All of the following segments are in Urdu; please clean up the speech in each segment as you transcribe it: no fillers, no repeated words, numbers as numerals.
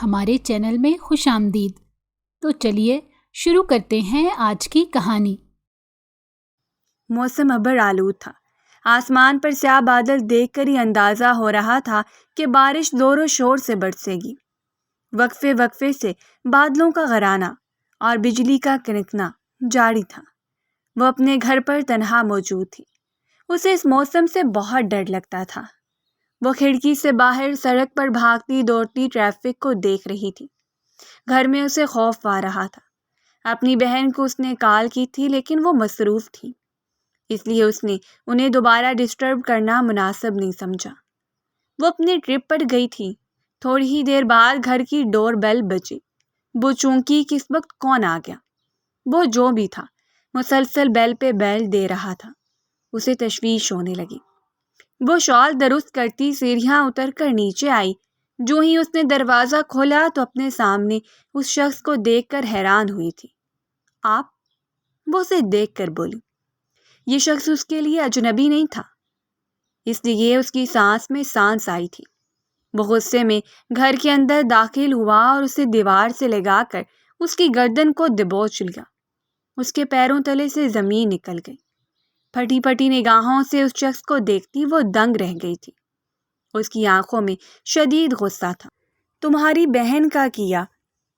ہمارے چینل میں خوش آمدید۔ تو چلیے شروع کرتے ہیں آج کی کہانی۔ موسم ابر آلود تھا۔ آسمان پر سیاہ بادل دیکھ کر ہی اندازہ ہو رہا تھا کہ بارش زور و شور سے برسے گی۔ وقفے وقفے سے بادلوں کا غرانہ اور بجلی کا کنکنا جاری تھا۔ وہ اپنے گھر پر تنہا موجود تھی۔ اسے اس موسم سے بہت ڈر لگتا تھا۔ وہ کھڑکی سے باہر سڑک پر بھاگتی دوڑتی ٹریفک کو دیکھ رہی تھی۔ گھر میں اسے خوف آ رہا تھا۔ اپنی بہن کو اس نے کال کی تھی لیکن وہ مصروف تھی، اس لیے اس نے انہیں دوبارہ ڈسٹرب کرنا مناسب نہیں سمجھا۔ وہ اپنی ٹرپ پر گئی تھی۔ تھوڑی ہی دیر بعد گھر کی ڈور بیل بجی۔ وہ چونکی کہ اس وقت کون آ گیا۔ وہ جو بھی تھا مسلسل بیل پہ بیل دے رہا تھا۔ اسے تشویش ہونے لگی۔ وہ شال درست کرتی سیڑھیاں اتر کر نیچے آئی۔ جو ہی اس نے دروازہ کھولا تو اپنے سامنے اس شخص کو دیکھ کر حیران ہوئی تھی۔ آپ؟ وہ اسے دیکھ کر بولی۔ یہ شخص اس کے لیے اجنبی نہیں تھا، اس لیے اس کی سانس میں سانس آئی تھی۔ وہ غصے میں گھر کے اندر داخل ہوا اور اسے دیوار سے لگا کر اس کی گردن کو دبوچ لیا۔ اس کے پیروں تلے سے زمین نکل گئی۔ پھٹی پھٹی نگاہوں سے اس شخص کو دیکھتی وہ دنگ رہ گئی تھی۔ اس کی آنکھوں میں شدید غصہ تھا۔ تمہاری بہن کا کیا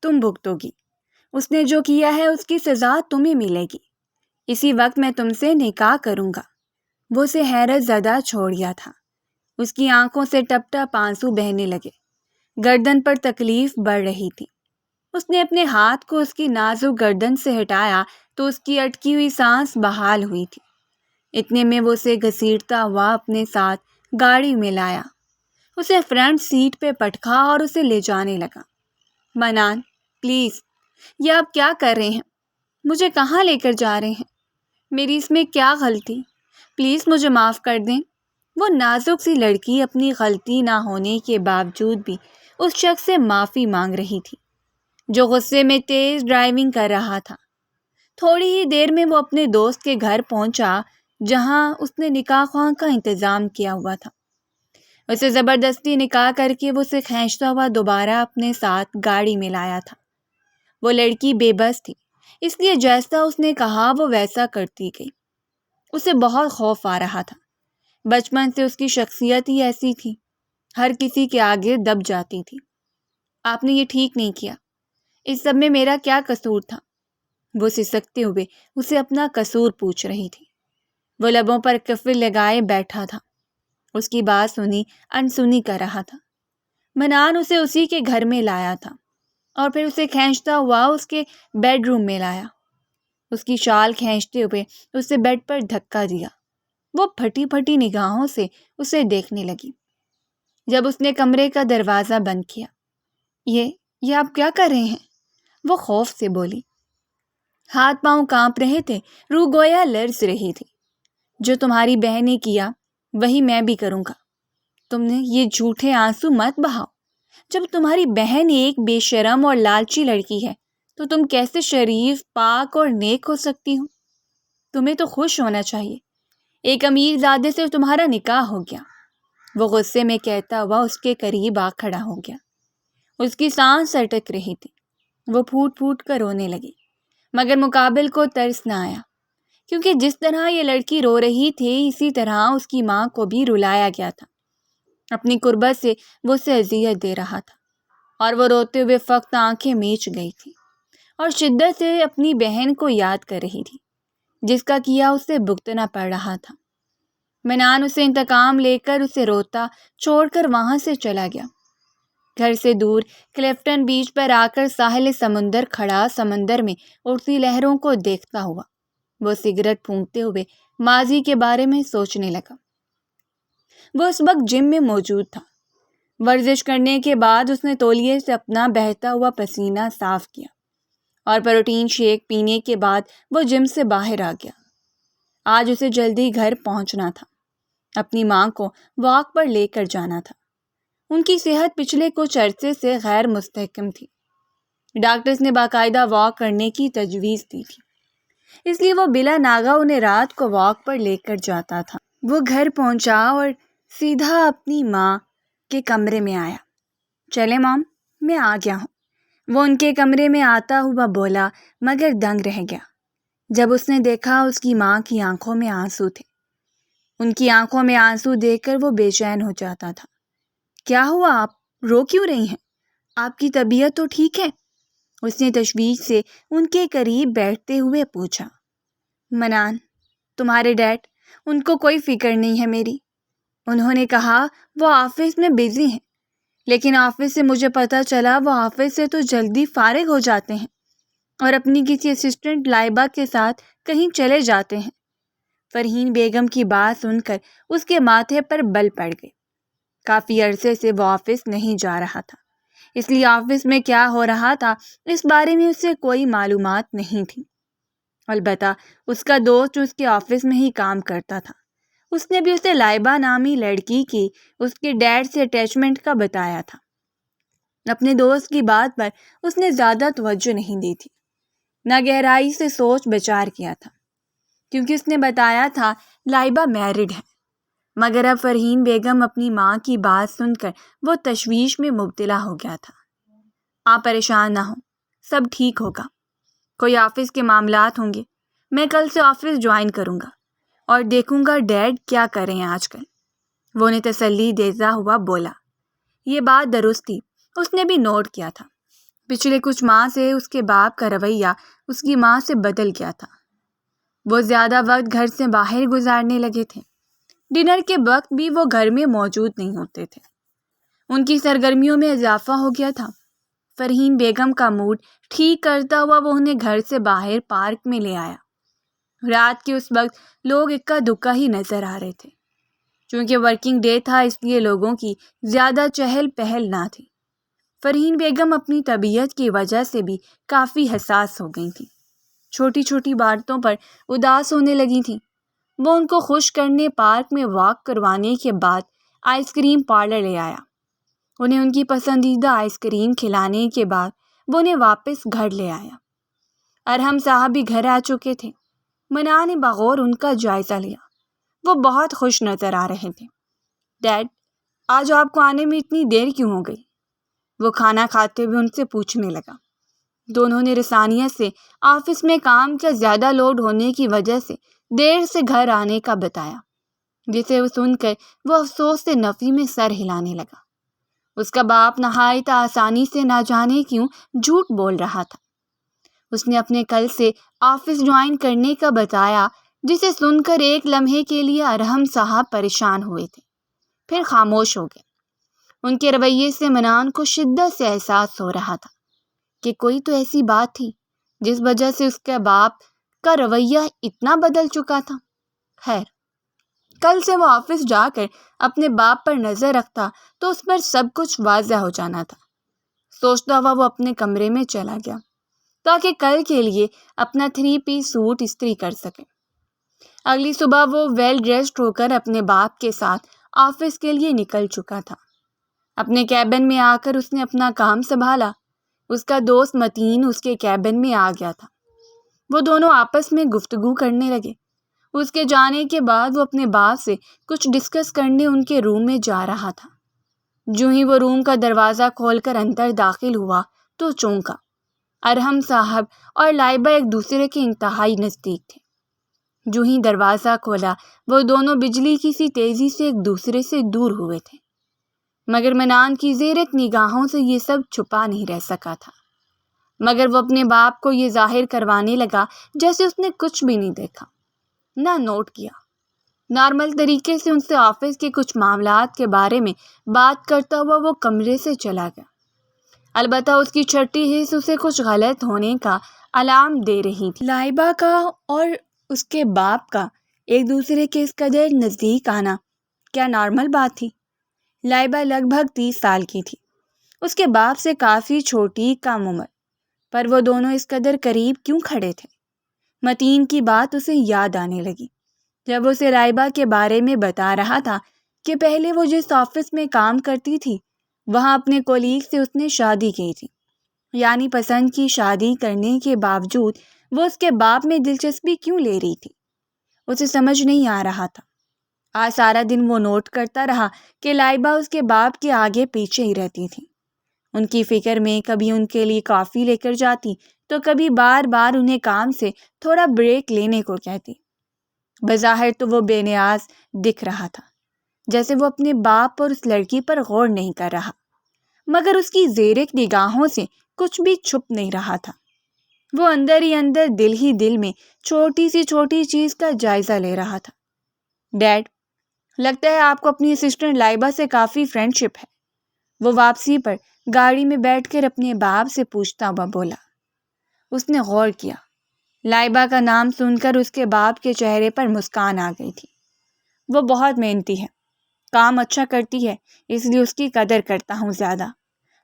تم بھگتو گی۔ اس نے جو کیا ہے اس کی سزا تمہیں ملے گی۔ اسی وقت میں تم سے نکاح کروں گا۔ وہ اسے حیرت زدہ چھوڑ گیا تھا۔ اس کی آنکھوں سے ٹپ ٹپ آنسو بہنے لگے۔ گردن پر تکلیف بڑھ رہی تھی۔ اس نے اپنے ہاتھ کو اس کی نازک گردن سے ہٹایا تو اس کی اٹکی ہوئی سانس بحال ہوئی تھی۔ اتنے میں وہ اسے گھسیٹتا ہوا اپنے ساتھ گاڑی میں لایا، اسے فرنٹ سیٹ پہ پٹکا اور اسے لے جانے لگا۔ منان، پلیز، یہ آپ کیا کر رہے ہیں؟ مجھے کہاں لے کر جا رہے ہیں؟ میری اس میں کیا غلطی؟ پلیز مجھے معاف کر دیں۔ وہ نازک سی لڑکی اپنی غلطی نہ ہونے کے باوجود بھی اس شخص سے معافی مانگ رہی تھی جو غصے میں تیز ڈرائیونگ کر رہا تھا۔ تھوڑی ہی دیر میں وہ اپنے دوست کے گھر پہنچا جہاں اس نے نکاح خواہ کا انتظام کیا ہوا تھا۔ اسے زبردستی نکاح کر کے وہ اسے کھینچتا ہوا دوبارہ اپنے ساتھ گاڑی میں لایا تھا۔ وہ لڑکی بے بس تھی، اس لیے جیسا اس نے کہا وہ ویسا کرتی گئی۔ اسے بہت خوف آ رہا تھا۔ بچپن سے اس کی شخصیت ہی ایسی تھی، ہر کسی کے آگے دب جاتی تھی۔ آپ نے یہ ٹھیک نہیں کیا۔ اس سب میں میرا کیا قصور تھا؟ وہ سسکتے ہوئے اسے اپنا قصور پوچھ رہی تھی۔ وہ لبوں پر قفل لگائے بیٹھا تھا، اس کی بات سنی انسنی کر رہا تھا۔ منان اسے اسی کے گھر میں لایا تھا اور پھر اسے کھینچتا ہوا اس کے بیڈ روم میں لایا۔ اس کی شال کھینچتے ہوئے اسے بیڈ پر دھکا دیا۔ وہ پھٹی پھٹی نگاہوں سے اسے دیکھنے لگی۔ جب اس نے کمرے کا دروازہ بند کیا، یہ آپ کیا کر رہے ہیں؟ وہ خوف سے بولی۔ ہاتھ پاؤں کانپ رہے تھے، روح گویا لرز رہی تھی۔ جو تمہاری بہن نے کیا وہی میں بھی کروں گا۔ تم نے یہ جھوٹے آنسو مت بہاؤ۔ جب تمہاری بہن ایک بے شرم اور لالچی لڑکی ہے تو تم کیسے شریف، پاک اور نیک ہو سکتی ہو؟ تمہیں تو خوش ہونا چاہیے۔ ایک امیر زادے سے تمہارا نکاح ہو گیا۔ وہ غصے میں کہتا ہوا اس کے قریب آ کھڑا ہو گیا۔ اس کی سانس اٹک رہی تھی۔ وہ پھوٹ پھوٹ کر رونے لگی، مگر مقابل کو ترس نہ آیا، کیونکہ جس طرح یہ لڑکی رو رہی تھی اسی طرح اس کی ماں کو بھی رلایا گیا تھا۔ اپنی قربت سے وہ اسے اذیت دے رہا تھا اور وہ روتے ہوئے فقط آنکھیں میچ گئی تھی اور شدت سے اپنی بہن کو یاد کر رہی تھی جس کا کیا اسے بھگتنا پڑ رہا تھا۔ منان اسے انتقام لے کر اسے روتا چھوڑ کر وہاں سے چلا گیا۔ گھر سے دور کلفٹن بیچ پر آ کر ساحل سمندر کھڑا سمندر میں اڑتی لہروں کو دیکھتا ہوا وہ سگریٹ پھونکتے ہوئے ماضی کے بارے میں سوچنے لگا۔ وہ اس وقت جم میں موجود تھا۔ ورزش کرنے کے بعد اس نے تولیے سے اپنا بہتا ہوا پسینہ صاف کیا اور پروٹین شیک پینے کے بعد وہ جم سے باہر آ گیا۔ آج اسے جلدی گھر پہنچنا تھا، اپنی ماں کو واک پر لے کر جانا تھا۔ ان کی صحت پچھلے کچھ عرصے سے غیر مستحکم تھی۔ ڈاکٹرز نے باقاعدہ واک کرنے کی تجویز دی تھی، اس لیے وہ بلا ناغہ انہیں رات کو واک پر لے کر جاتا تھا۔ وہ گھر پہنچا اور سیدھا اپنی ماں کے کمرے میں آیا۔ چلے مام، میں آ گیا ہوں۔ وہ ان کے کمرے میں آتا ہوا بولا، مگر دنگ رہ گیا جب اس نے دیکھا اس کی ماں کی آنکھوں میں آنسو تھے۔ ان کی آنکھوں میں آنسو دیکھ کر وہ بے چین ہو جاتا تھا۔ کیا ہوا، آپ رو کیوں رہی ہیں؟ آپ کی طبیعت تو ٹھیک ہے؟ اس نے تشویش سے ان کے قریب بیٹھتے ہوئے پوچھا۔ منان، تمہارے ڈیڈ، ان کو کوئی فکر نہیں ہے میری۔ انہوں نے کہا وہ آفس میں بزی ہیں، لیکن آفس سے مجھے پتہ چلا وہ آفس سے تو جلدی فارغ ہو جاتے ہیں اور اپنی کسی اسسٹنٹ لائبہ کے ساتھ کہیں چلے جاتے ہیں۔ فرحین بیگم کی بات سن کر اس کے ماتھے پر بل پڑ گئے۔ کافی عرصے سے وہ آفس نہیں جا رہا تھا، اس لیے آفس میں کیا ہو رہا تھا اس بارے میں اسے کوئی معلومات نہیں تھی۔ البتہ اس کا دوست اس کے آفس میں ہی کام کرتا تھا۔ اس نے بھی اسے لائبہ نامی لڑکی کی اس کے ڈیڈ سے اٹیچمنٹ کا بتایا تھا۔ اپنے دوست کی بات پر اس نے زیادہ توجہ نہیں دی تھی، نہ گہرائی سے سوچ بچار کیا تھا، کیونکہ اس نے بتایا تھا لائبہ میرڈ ہے۔ مگر اب فرحین بیگم اپنی ماں کی بات سن کر وہ تشویش میں مبتلا ہو گیا تھا۔ آپ پریشان نہ ہوں، سب ٹھیک ہوگا۔ کوئی آفس کے معاملات ہوں گے، میں کل سے آفس جوائن کروں گا اور دیکھوں گا ڈیڈ کیا کر رہے ہیں آج کل، وہ نے تسلی دیتا ہوا بولا۔ یہ بات درست تھی، اس نے بھی نوٹ کیا تھا۔ پچھلے کچھ ماہ سے اس کے باپ کا رویہ اس کی ماں سے بدل گیا تھا۔ وہ زیادہ وقت گھر سے باہر گزارنے لگے تھے، ڈنر کے وقت بھی وہ گھر میں موجود نہیں ہوتے تھے۔ ان کی سرگرمیوں میں اضافہ ہو گیا تھا۔ فرحین بیگم کا موڈ ٹھیک کرتا ہوا وہ انہیں گھر سے باہر پارک میں لے آیا۔ رات کے اس وقت لوگ اکا دکا ہی نظر آ رہے تھے۔ چونکہ ورکنگ ڈے تھا اس لیے لوگوں کی زیادہ چہل پہل نہ تھی۔ فرحین بیگم اپنی طبیعت کی وجہ سے بھی کافی حساس ہو گئی تھیں، چھوٹی چھوٹی باتوں پر اداس ہونے لگی تھیں۔ وہ ان کو خوش کرنے پارک میں واک کروانے کے بعد آئس کریم پارلر لے آیا۔ انہیں ان کی پسندیدہ آئس کریم کھلانے کے بعد وہ انہیں واپس گھر لے آیا۔ ارحم صاحب بھی گھر آ چکے تھے۔ منان نے بغور ان کا جائزہ لیا۔ وہ بہت خوش نظر آ رہے تھے۔ ڈیڈ، آج آپ کو آنے میں اتنی دیر کیوں ہو گئی؟ وہ کھانا کھاتے ہوئے ان سے پوچھنے لگا۔ دونوں نے رسانیت سے آفس میں کام کا زیادہ لوڈ ہونے کی وجہ سے دیر سے گھر آنے کا بتایا، جسے وہ سن کر وہ افسوس سے نفی میں سر ہلانے لگا۔ اس کا باپ نہایت آسانی سے نہ جانے کیوں جھوٹ بول رہا تھا۔ اس نے اپنے کل سے آفس جوائن کرنے کا بتایا، جسے سن کر ایک لمحے کے لیے ارحم صاحب پریشان ہوئے تھے، پھر خاموش ہو گئے۔ ان کے رویے سے منان کو شدت سے احساس ہو رہا تھا کہ کوئی تو ایسی بات تھی جس وجہ سے اس کے باپ کا رویہ اتنا بدل چکا تھا۔ خیر، کل سے وہ آفس جا کر اپنے باپ پر نظر رکھتا تو اس پر سب کچھ واضح ہو جانا تھا۔ سوچتا ہوا وہ اپنے کمرے میں چلا گیا تاکہ کل کے لیے اپنا 3 پیس سوٹ استری کر سکے۔ اگلی صبح وہ ویل ڈریسڈ ہو کر اپنے باپ کے ساتھ آفس کے لیے نکل چکا تھا۔ اپنے کیبن میں آ کر اس نے اپنا کام سنبھالا۔ اس کا دوست متین اس کے کیبن میں آ گیا تھا۔ وہ دونوں آپس میں گفتگو کرنے لگے۔ اس کے جانے کے بعد وہ اپنے باپ سے کچھ ڈسکس کرنے ان کے روم میں جا رہا تھا۔ جو ہی وہ روم کا دروازہ کھول کر اندر داخل ہوا تو چونکا۔ ارحم صاحب اور لائبہ ایک دوسرے کے انتہائی نزدیک تھے۔ جو ہی دروازہ کھولا وہ دونوں بجلی کی سی تیزی سے ایک دوسرے سے دور ہوئے تھے، مگر منان کی زیرک نگاہوں سے یہ سب چھپا نہیں رہ سکا تھا۔ مگر وہ اپنے باپ کو یہ ظاہر کروانے لگا جیسے اس نے کچھ بھی نہیں دیکھا، نہ نوٹ کیا۔ نارمل طریقے سے ان سے آفس کے کچھ معاملات کے بارے میں بات کرتا ہوا وہ کمرے سے چلا گیا۔ البتہ اس کی چھٹی حس اسے کچھ غلط ہونے کا الارم دے رہی تھی۔ لائبہ کا اور اس کے باپ کا ایک دوسرے کے اس قدر نزدیک آنا کیا نارمل بات تھی؟ لائبہ لگ بھگ 30 سال کی تھی، اس کے باپ سے کافی چھوٹی کم عمر، پر وہ دونوں اس قدر قریب کیوں کھڑے تھے؟ متین کی بات اسے یاد آنے لگی جب اسے لائبہ کے بارے میں بتا رہا تھا کہ پہلے وہ جس آفس میں کام کرتی تھی وہاں اپنے کولیگ سے اس نے شادی کی تھی، یعنی پسند کی شادی کرنے کے باوجود وہ اس کے باپ میں دلچسپی کیوں لے رہی تھی؟ اسے سمجھ نہیں آ رہا تھا۔ آج سارا دن وہ نوٹ کرتا رہا کہ لائبہ اس کے باپ کے آگے پیچھے ہی رہتی تھی۔ ان کی فکر میں کبھی ان کے لیے کافی لے کر جاتی تو کبھی بار بار انہیں کام سے تھوڑا بریک لینے کو کہتی۔ بظاہر تو وہ بے نیاز دکھ رہا تھا، جیسے وہ اپنے باپ اور اس لڑکی پر غور نہیں کر رہا، مگر اس کی زیرک نگاہوں سے کچھ بھی چھپ نہیں رہا تھا۔ وہ اندر ہی اندر دل ہی دل میں چھوٹی سی چھوٹی چیز کا جائزہ لے رہا تھا۔ ڈیڈ، لگتا ہے آپ کو اپنی اسسٹنٹ لائبہ سے کافی فرینڈ شپ ہے، وہ واپسی پر گاڑی میں بیٹھ کر اپنے باپ سے پوچھتا ہوا بولا۔ اس نے غور کیا۔ لائبہ کا نام سن کر اس کے باپ کے چہرے پر مسکان آ گئی تھی۔ وہ بہت محنتی ہے، کام اچھا کرتی ہے، اس لیے اس کی قدر کرتا ہوں زیادہ،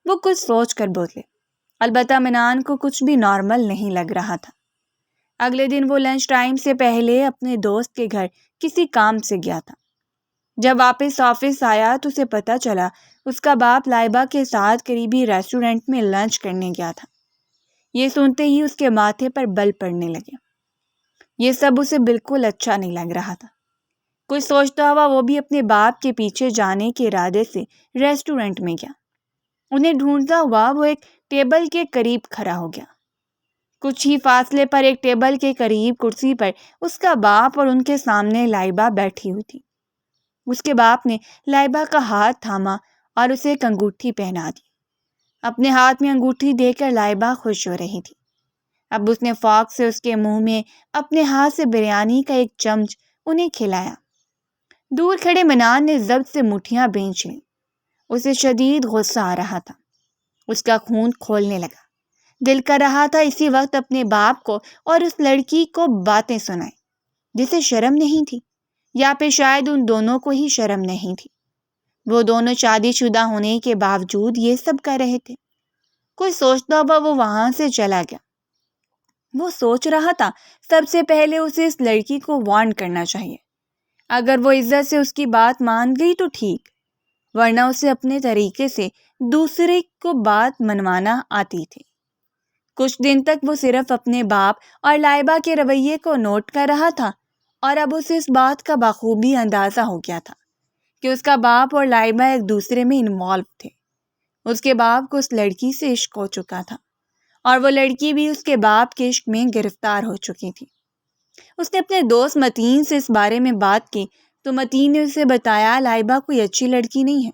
وہ کچھ سوچ کر بولے۔ البتہ منان کو کچھ بھی نارمل نہیں لگ رہا تھا۔ اگلے دن وہ لنچ ٹائم سے پہلے اپنے دوست کے گھر کسی کام سے گیا تھا۔ جب واپس آفس آیا تو اسے پتہ چلا اس کا باپ لائبہ کے ساتھ قریبی ریسٹورنٹ میں لنچ کرنے گیا تھا۔ یہ سنتے ہی اس کے ماتھے پر بل پڑنے لگے۔ یہ سب اسے بالکل اچھا نہیں لگ رہا تھا۔ کچھ سوچتا ہوا وہ بھی اپنے باپ کے پیچھے جانے کے ارادے سے ریسٹورنٹ میں گیا۔ انہیں ڈھونڈتا ہوا وہ ایک ٹیبل کے قریب کھڑا ہو گیا۔ کچھ ہی فاصلے پر ایک ٹیبل کے قریب کرسی پر اس کا باپ اور ان کے سامنے لائبہ بیٹھی ہوئی تھی۔ اس کے باپ نے لائبہ کا ہاتھ تھاما اور اسے ایک انگوٹھی پہنا دی۔ اپنے ہاتھ میں انگوٹھی دے کر لائبہ خوش ہو رہی تھی۔ اب اس نے فورک سے اس کے منہ میں اپنے ہاتھ سے بریانی کا ایک چمچ انہیں کھلایا۔ دور کھڑے منان نے ضبط سے مٹھیاں بھینچ لیں۔ اسے شدید غصہ آ رہا تھا۔ اس کا خون کھولنے لگا۔ دل کر رہا تھا اسی وقت اپنے باپ کو اور اس لڑکی کو باتیں سنائے جسے شرم نہیں تھی، یا پھر شاید ان دونوں کو ہی شرم نہیں تھی۔ وہ دونوں شادی شدہ ہونے کے باوجود یہ سب کر رہے تھے۔ کوئی سوچتا ہوا وہ وہاں سے چلا گیا۔ وہ سوچ رہا تھا سب سے پہلے اسے اس لڑکی کو وارن کرنا چاہیے۔ اگر وہ عزت سے اس کی بات مان گئی تو ٹھیک، ورنہ اسے اپنے طریقے سے دوسرے کو بات منوانا آتی تھی۔ کچھ دن تک وہ صرف اپنے باپ اور لائبہ کے رویے کو نوٹ کر رہا تھا، اور اب اسے اس بات کا بخوبی اندازہ ہو گیا تھا کہ اس کا باپ اور لائبہ ایک دوسرے میں انوالو تھے۔ اس کے باپ کو اس لڑکی سے عشق ہو چکا تھا، اور وہ لڑکی بھی اس کے باپ کے عشق میں گرفتار ہو چکی تھی۔ اس نے اپنے دوست متین سے اس بارے میں بات کی تو متین نے اسے بتایا لائبہ کوئی اچھی لڑکی نہیں ہے۔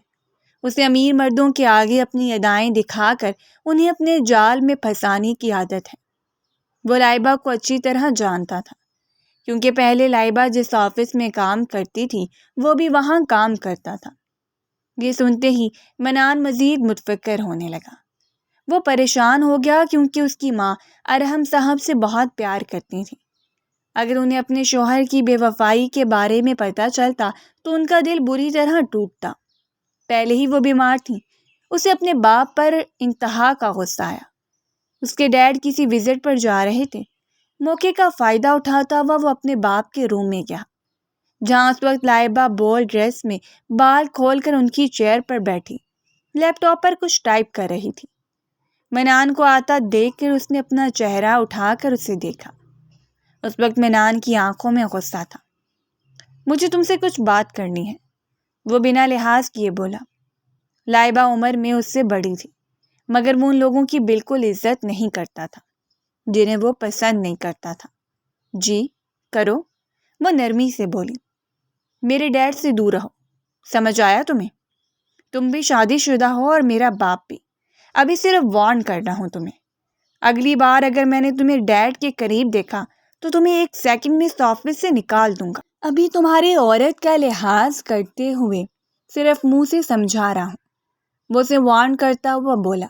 اسے امیر مردوں کے آگے اپنی ادائیں دکھا کر انہیں اپنے جال میں پھنسانے کی عادت ہے۔ وہ لائبہ کو اچھی طرح جانتا تھا، کیونکہ پہلے لائبہ جس آفس میں کام کرتی تھی وہ بھی وہاں کام کرتا تھا۔ یہ سنتے ہی منان مزید متفکر ہونے لگا۔ وہ پریشان ہو گیا کیونکہ اس کی ماں ارحم صاحب سے بہت پیار کرتی تھی۔ اگر انہیں اپنے شوہر کی بے وفائی کے بارے میں پتہ چلتا تو ان کا دل بری طرح ٹوٹتا۔ پہلے ہی وہ بیمار تھی۔ اسے اپنے باپ پر انتہا کا غصہ آیا۔ اس کے ڈیڈ کسی وزٹ پر جا رہے تھے۔ موقع کا فائدہ اٹھاتا ہوا وہ اپنے باپ کے روم میں گیا، جہاں اس وقت لائبہ بول ڈریس میں بال کھول کر ان کی چیئر پر بیٹھی لیپ ٹاپ پر کچھ ٹائپ کر رہی تھی۔ منان کو آتا دیکھ کر اس نے اپنا چہرہ اٹھا کر اسے دیکھا۔ اس وقت منان کی آنکھوں میں غصہ تھا۔ مجھے تم سے کچھ بات کرنی ہے، وہ بنا لحاظ کیے بولا۔ لائبہ عمر میں اس سے بڑی تھی، مگر وہ ان لوگوں کی بالکل عزت نہیں کرتا تھا جنہیں وہ پسند نہیں کرتا تھا۔ جی کرو، وہ نرمی سے بولی۔ میرے ڈیڈ سے دور رہو، سمجھ آیا تمہیں؟ تم بھی شادی شدہ ہو اور میرا باپ بھی۔ ابھی صرف وارن کر رہا ہوں تمہیں۔ اگلی بار اگر میں نے تمہیں ڈیڈ کے قریب دیکھا تو تمہیں ایک سیکنڈ میں اس آفس سے نکال دوں گا۔ ابھی تمہاری عورت کا لحاظ کرتے ہوئے صرف منہ سے سمجھا رہا ہوں، وہ اسے وارن کرتا ہوا بولا۔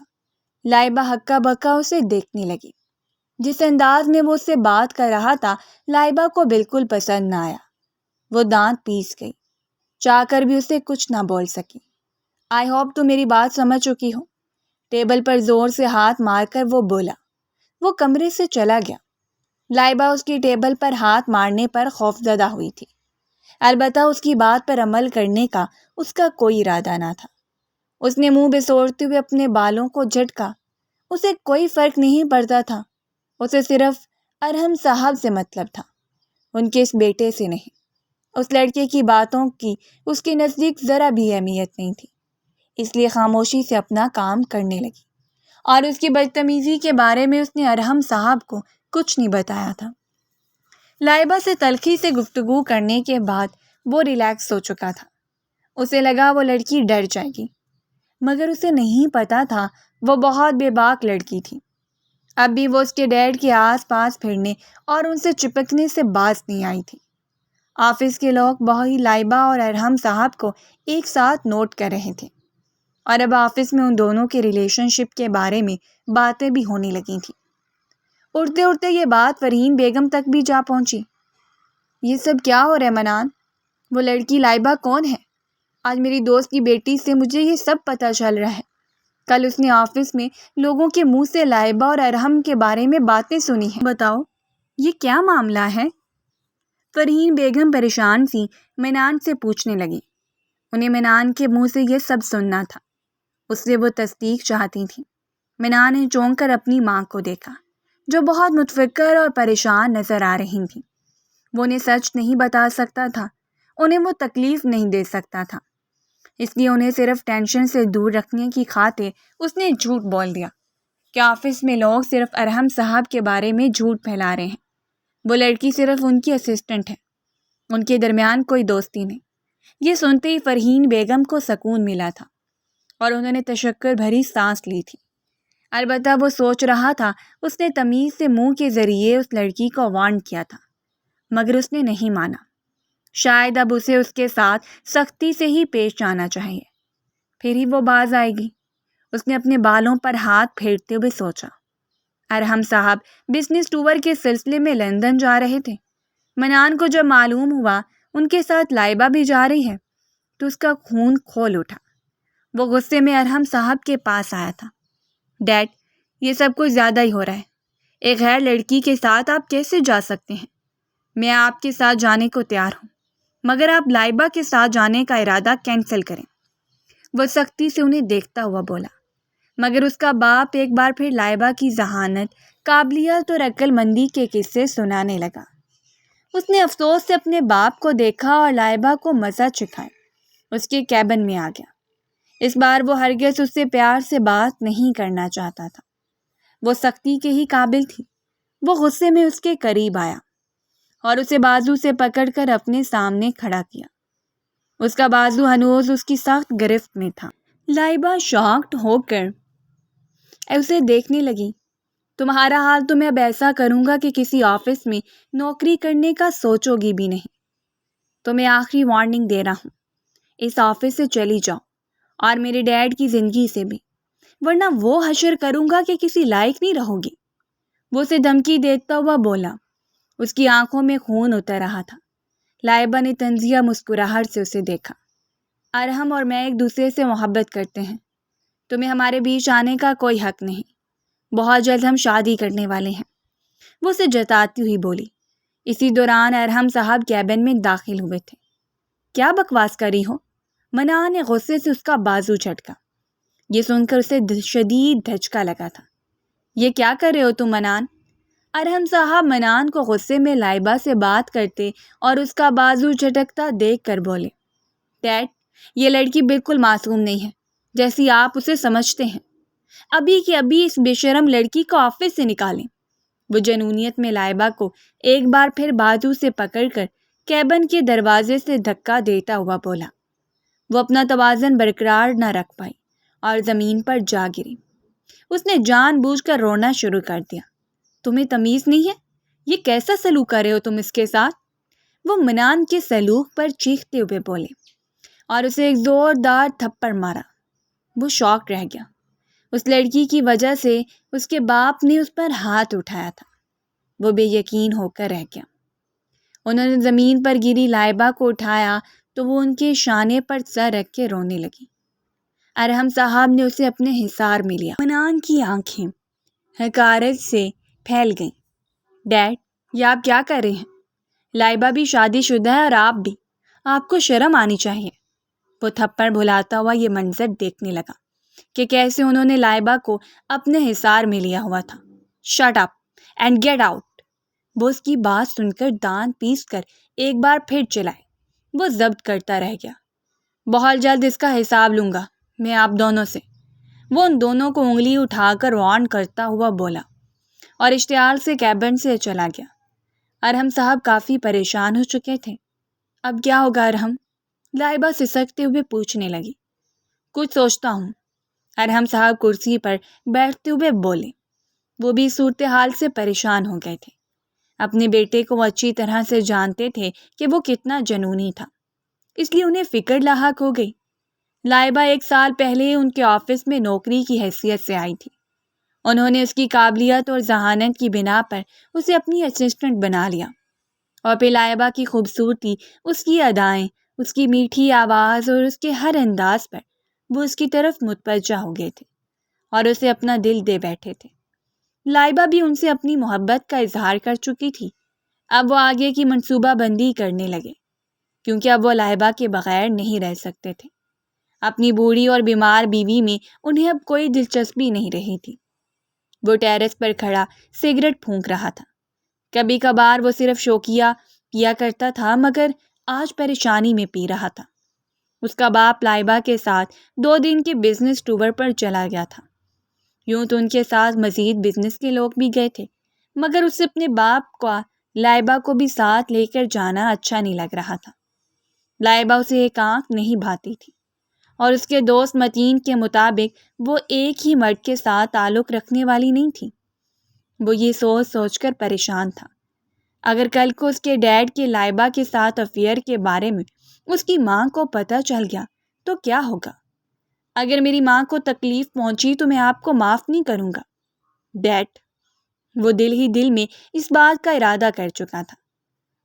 لائبہ ہکا بکا اسے دیکھنے لگی۔ جس انداز میں وہ اس سے بات کر رہا تھا لائبہ کو بالکل پسند نہ آیا۔ وہ دانت پیس گئی، چاہ کر بھی اسے کچھ نہ بول سکی۔ آئی ہوپ تم میری بات سمجھ چکی ہو، ٹیبل پر زور سے ہاتھ مار کر وہ بولا۔ وہ کمرے سے چلا گیا۔ لائبہ اس کی ٹیبل پر ہاتھ مارنے پر خوفزدہ ہوئی تھی، البتہ اس کی بات پر عمل کرنے کا اس کا کوئی ارادہ نہ تھا۔ اس نے منہ بسوڑتے ہوئے اپنے بالوں کو جھٹکا۔ اسے کوئی فرق نہیں پڑتا تھا، اسے صرف ارحم صاحب سے مطلب تھا، ان کے اس بیٹے سے نہیں۔ اس لڑکے کی باتوں کی اس کے نزدیک ذرا بھی اہمیت نہیں تھی۔ اس لیے خاموشی سے اپنا کام کرنے لگی، اور اس کی بدتمیزی کے بارے میں اس نے ارحم صاحب کو کچھ نہیں بتایا تھا۔ لائبہ سے تلخی سے گفتگو کرنے کے بعد وہ ریلیکس ہو چکا تھا۔ اسے لگا وہ لڑکی ڈر جائے گی، مگر اسے نہیں پتا تھا وہ بہت بے باک لڑکی تھی۔ اب بھی وہ اس کے ڈیڈ کے آس پاس پھرنے اور ان سے چپکنے سے باز نہیں آئی تھی۔ آفس کے لوگ بہت لائبہ اور ارحم صاحب کو ایک ساتھ نوٹ کر رہے تھے، اور اب آفس میں ان دونوں کے ریلیشن شپ کے بارے میں باتیں بھی ہونے لگی تھیں۔ اڑتے اڑتے یہ بات فرحین بیگم تک بھی جا پہنچی۔ یہ سب کیا ہو رہا ہے منان؟ وہ لڑکی لائبہ کون ہے؟ آج میری دوست کی بیٹی سے مجھے یہ سب پتہ چل رہا ہے۔ کل اس نے آفس میں لوگوں کے منہ سے لائبہ اور ارحم کے بارے میں باتیں سنی ہیں۔ بتاؤ یہ کیا معاملہ ہے؟ فرحین بیگم پریشان سی منان سے پوچھنے لگی۔ انہیں منان کے منہ سے یہ سب سننا تھا، اس سے وہ تصدیق چاہتی تھی۔ منان نے چونک کر اپنی ماں کو دیکھا، جو بہت متفکر اور پریشان نظر آ رہی تھی۔ وہ انہیں سچ نہیں بتا سکتا تھا، انہیں وہ تکلیف نہیں دے سکتا تھا، اس لیے انہیں صرف ٹینشن سے دور رکھنے کی خاطر اس نے جھوٹ بول دیا کہ آفس میں لوگ صرف ارحم صاحب کے بارے میں جھوٹ پھیلا رہے ہیں۔ وہ لڑکی صرف ان کی اسسٹنٹ ہے، ان کے درمیان کوئی دوستی نہیں۔ یہ سنتے ہی فرحین بیگم کو سکون ملا تھا اور انہوں نے تشکر بھری سانس لی تھی۔ البتہ وہ سوچ رہا تھا اس نے تمیز سے منہ کے ذریعے اس لڑکی کو وارن کیا تھا، مگر اس نے نہیں مانا۔ شاید اب اسے اس کے ساتھ سختی سے ہی پیش آنا چاہیے، پھر ہی وہ باز آئے گی۔ اس نے اپنے بالوں پر ہاتھ پھیرتے ہوئے سوچا۔ ارحم صاحب بزنس ٹور کے سلسلے میں لندن جا رہے تھے۔ منان کو جب معلوم ہوا ان کے ساتھ لائبہ بھی جا رہی ہے تو اس کا خون کھول اٹھا۔ وہ غصے میں ارحم صاحب کے پاس آیا تھا۔ ڈیڈ، یہ سب کچھ زیادہ ہی ہو رہا ہے۔ ایک غیر لڑکی کے ساتھ آپ کیسے جا سکتے ہیں؟ میں آپ کے ساتھ جانے کو تیار ہوں، مگر آپ لائبہ کے ساتھ جانے کا ارادہ کینسل کریں۔ وہ سختی سے انہیں دیکھتا ہوا بولا، مگر اس کا باپ ایک بار پھر لائبہ کی ذہانت، قابلیت اور عقل مندی کے قصے سنانے لگا۔ اس نے افسوس سے اپنے باپ کو دیکھا اور لائبہ کو مزہ چکھائے اس کے کیبن میں آ گیا۔ اس بار وہ ہرگز اس سے پیار سے بات نہیں کرنا چاہتا تھا، وہ سختی کے ہی قابل تھی۔ وہ غصے میں اس کے قریب آیا اور اسے بازو سے پکڑ کر اپنے سامنے کھڑا کیا۔ اس کا بازو ہنوز اس کی سخت گرفت میں تھا۔ لائبہ شاکڈ ہو کر اسے دیکھنے لگی۔ تمہارا حال تو میں اب ایسا کروں گا کہ کسی آفس میں نوکری کرنے کا سوچو گی بھی نہیں۔ تو میں آخری وارننگ دے رہا ہوں، اس آفس سے چلی جاؤ اور میرے ڈیڈ کی زندگی سے بھی، ورنہ وہ حشر کروں گا کہ کسی لائق نہیں رہو گی۔ وہ اسے دھمکی دیتا ہوا بولا۔ اس کی آنکھوں میں خون اتر رہا تھا۔ لائبہ نے طنزیہ مسکراہٹ سے اسے دیکھا۔ ارحم اور میں ایک دوسرے سے محبت کرتے ہیں، تمہیں ہمارے بیچ آنے کا کوئی حق نہیں۔ بہت جلد ہم شادی کرنے والے ہیں، وہ اسے جتاتی ہوئی بولی۔ اسی دوران ارحم صاحب کیبن میں داخل ہوئے تھے۔ کیا بکواس کری ہو؟ منان نے غصے سے اس کا بازو جھٹکا۔ یہ سن کر اسے شدید دھچکا لگا تھا۔ یہ کیا کر رہے ہو تم منان؟ ارحم صاحب منان کو غصے میں لائبہ سے بات کرتے اور اس کا بازو جھٹکتا دیکھ کر بولے، ڈیڈ، یہ لڑکی بالکل معصوم نہیں ہے جیسی آپ اسے سمجھتے ہیں۔ ابھی کے ابھی اس بے شرم لڑکی کو آفس سے نکالیں۔ وہ جنونیت میں لائبہ کو ایک بار پھر بازو سے پکڑ کر کیبن کے دروازے سے دھکا دیتا ہوا بولا۔ وہ اپنا توازن برقرار نہ رکھ پائی اور زمین پر جا گری۔ اس نے جان بوجھ کر رونا شروع کر دیا۔ تمہیں تمیز نہیں ہے؟ یہ کیسا سلوک کر رہے ہو تم اس کے ساتھ؟ وہ منان کے سلوک پر چیختے ہوئے بولے اور اسے ایک زوردار تھپڑ مارا۔ وہ شاک رہ گیا۔ اس لڑکی کی وجہ سے اس کے باپ نے اس پر ہاتھ اٹھایا تھا۔ وہ بے یقین ہو کر رہ گیا۔ انہوں نے زمین پر گری لائبہ کو اٹھایا تو وہ ان کے شانے پر سر رکھ کے رونے لگی۔ ارحم صاحب نے اسے اپنے حصار میں لیا۔ منان کی آنکھیں حقارت سے پھیل گئیں۔ ڈیڈ، یہ آپ کیا کر رہے ہیں؟ لائبہ بھی شادی شدہ ہے اور آپ بھی، آپ کو شرم آنی چاہیے۔ وہ تھپڑ بھلاتا ہوا یہ منظر دیکھنے لگا کہ کیسے انہوں نے لائبہ کو اپنے حصار میں لیا ہوا تھا۔ Shut up and get out. وہ اس کی بات سن کر دانت پیس کر ایک بار پھر چلائے۔ وہ ضبط کرتا رہ گیا۔ بہت جلد اس کا حساب لوں گا، میں آپ دونوں سے، وہ ان دونوں کو انگلی اٹھا کر وارن کرتا ہوا بولا اور اشتعال سے کیبن سے چلا گیا۔ ارحم صاحب کافی پریشان ہو چکے تھے۔ اب کیا ہوگا ارحم؟ لائبہ سسکتے ہوئے پوچھنے لگی۔ کچھ سوچتا ہوں، ارحم صاحب کرسی پر بیٹھتے ہوئے بولے۔ وہ بھی صورتحال سے پریشان ہو گئے تھے۔ اپنے بیٹے کو وہ اچھی طرح سے جانتے تھے کہ وہ کتنا جنونی تھا، اس لیے انہیں فکر لاحق ہو گئی۔ لائبہ 1 سال پہلے ان کے آفس میں نوکری کی حیثیت سے آئی تھی۔ انہوں نے اس کی قابلیت اور ذہانت کی بنا پر اسے اپنی اسسٹنٹ بنا لیا، اور پھر لائبہ کی خوبصورتی، اس کی ادائیں، اس کی میٹھی آواز اور اس کے ہر انداز پر وہ اس کی طرف متوجہ ہو گئے تھے اور اسے اپنا دل دے بیٹھے تھے۔ لائبہ بھی ان سے اپنی محبت کا اظہار کر چکی تھی۔ اب وہ آگے کی منصوبہ بندی کرنے لگے، کیونکہ اب وہ لائبہ کے بغیر نہیں رہ سکتے تھے۔ اپنی بوڑھی اور بیمار بیوی میں انہیں اب کوئی دلچسپی نہیں رہی تھی۔ وہ ٹیرس پر کھڑا سگریٹ پھونک رہا تھا۔ کبھی کبھار وہ صرف شوقیہ پیا کرتا تھا، مگر آج پریشانی میں پی رہا تھا۔ اس کا باپ لائبہ کے ساتھ 2 دن کے بزنس ٹور پر چلا گیا تھا۔ یوں تو ان کے ساتھ مزید بزنس کے لوگ بھی گئے تھے، مگر اسے اپنے باپ کا لائبہ کو بھی ساتھ لے کر جانا اچھا نہیں لگ رہا تھا۔ لائبہ اسے ایک آنکھ نہیں بھاتی تھی، اور اس کے دوست متین کے مطابق وہ ایک ہی مرد کے ساتھ تعلق رکھنے والی نہیں تھی۔ وہ یہ سوچ سوچ کر پریشان تھا، اگر کل کو اس کے ڈیڈ کے لائبہ کے ساتھ افیئر کے بارے میں اس کی ماں کو پتہ چل گیا تو کیا ہوگا؟ اگر میری ماں کو تکلیف پہنچی تو میں آپ کو معاف نہیں کروں گا ڈیڈ۔ وہ دل ہی دل میں اس بات کا ارادہ کر چکا تھا۔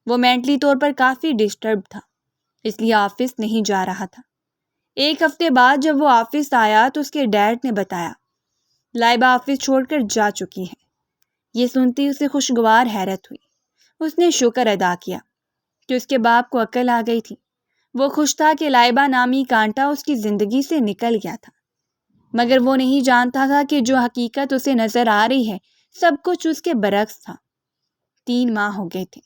وہ مینٹلی طور پر کافی ڈسٹرب تھا، اس لیے آفس نہیں جا رہا تھا۔ 1 ہفتے بعد جب وہ آفس آیا تو اس کے ڈیڈ نے بتایا لائبہ آفس چھوڑ کر جا چکی ہے۔ یہ سنتی اسے خوشگوار حیرت ہوئی۔ اس نے شکر ادا کیا کہ اس کے باپ کو عقل آ گئی تھی۔ وہ خوش تھا کہ لائبہ نامی کانٹا اس کی زندگی سے نکل گیا تھا، مگر وہ نہیں جانتا تھا کہ جو حقیقت اسے نظر آ رہی ہے سب کچھ اس کے برعکس تھا۔ 3 ماہ ہو گئے تھے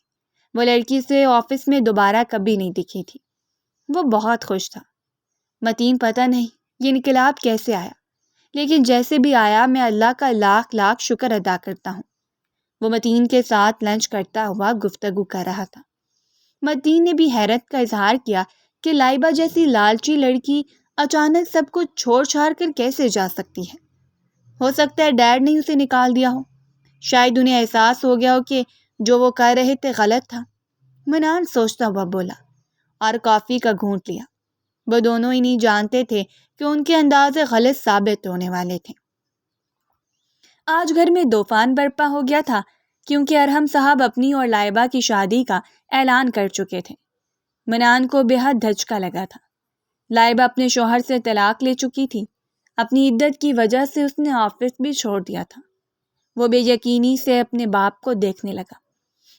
وہ لڑکی سے آفس میں دوبارہ کبھی نہیں دکھی تھی۔ وہ بہت خوش تھا۔ متین پتہ نہیں یہ انقلاب کیسے آیا، لیکن جیسے بھی آیا میں اللہ کا لاکھ لاکھ شکر ادا کرتا ہوں۔ وہ متین کے ساتھ لنچ کرتا ہوا گفتگو کر رہا تھا۔ متین نے بھی حیرت کا اظہار کیا کہ لائبہ جیسی لالچی لڑکی اچانک سب کچھ چھوڑ چھاڑ کر کیسے جا سکتی ہے۔ ہو سکتا ہے ڈیڈ نے اسے نکال دیا ہو، شاید انہیں احساس ہو گیا ہو کہ جو وہ کر رہے تھے غلط تھا۔ منان سوچتا ہوا بولا اور کافی کا گھونٹ لیا۔ وہ دونوں ہی نہیں جانتے تھے کہ ان کے اندازے غلط ثابت ہونے والے تھے۔ آج گھر میں طوفان برپا ہو گیا تھا، کیونکہ ارحم صاحب اپنی اور لائبہ کی شادی کا اعلان کر چکے تھے۔ منان کو بے حد دھچکا لگا تھا۔ لائبہ اپنے شوہر سے طلاق لے چکی تھی۔ اپنی عدت کی وجہ سے اس نے آفس بھی چھوڑ دیا تھا۔ وہ بے یقینی سے اپنے باپ کو دیکھنے لگا،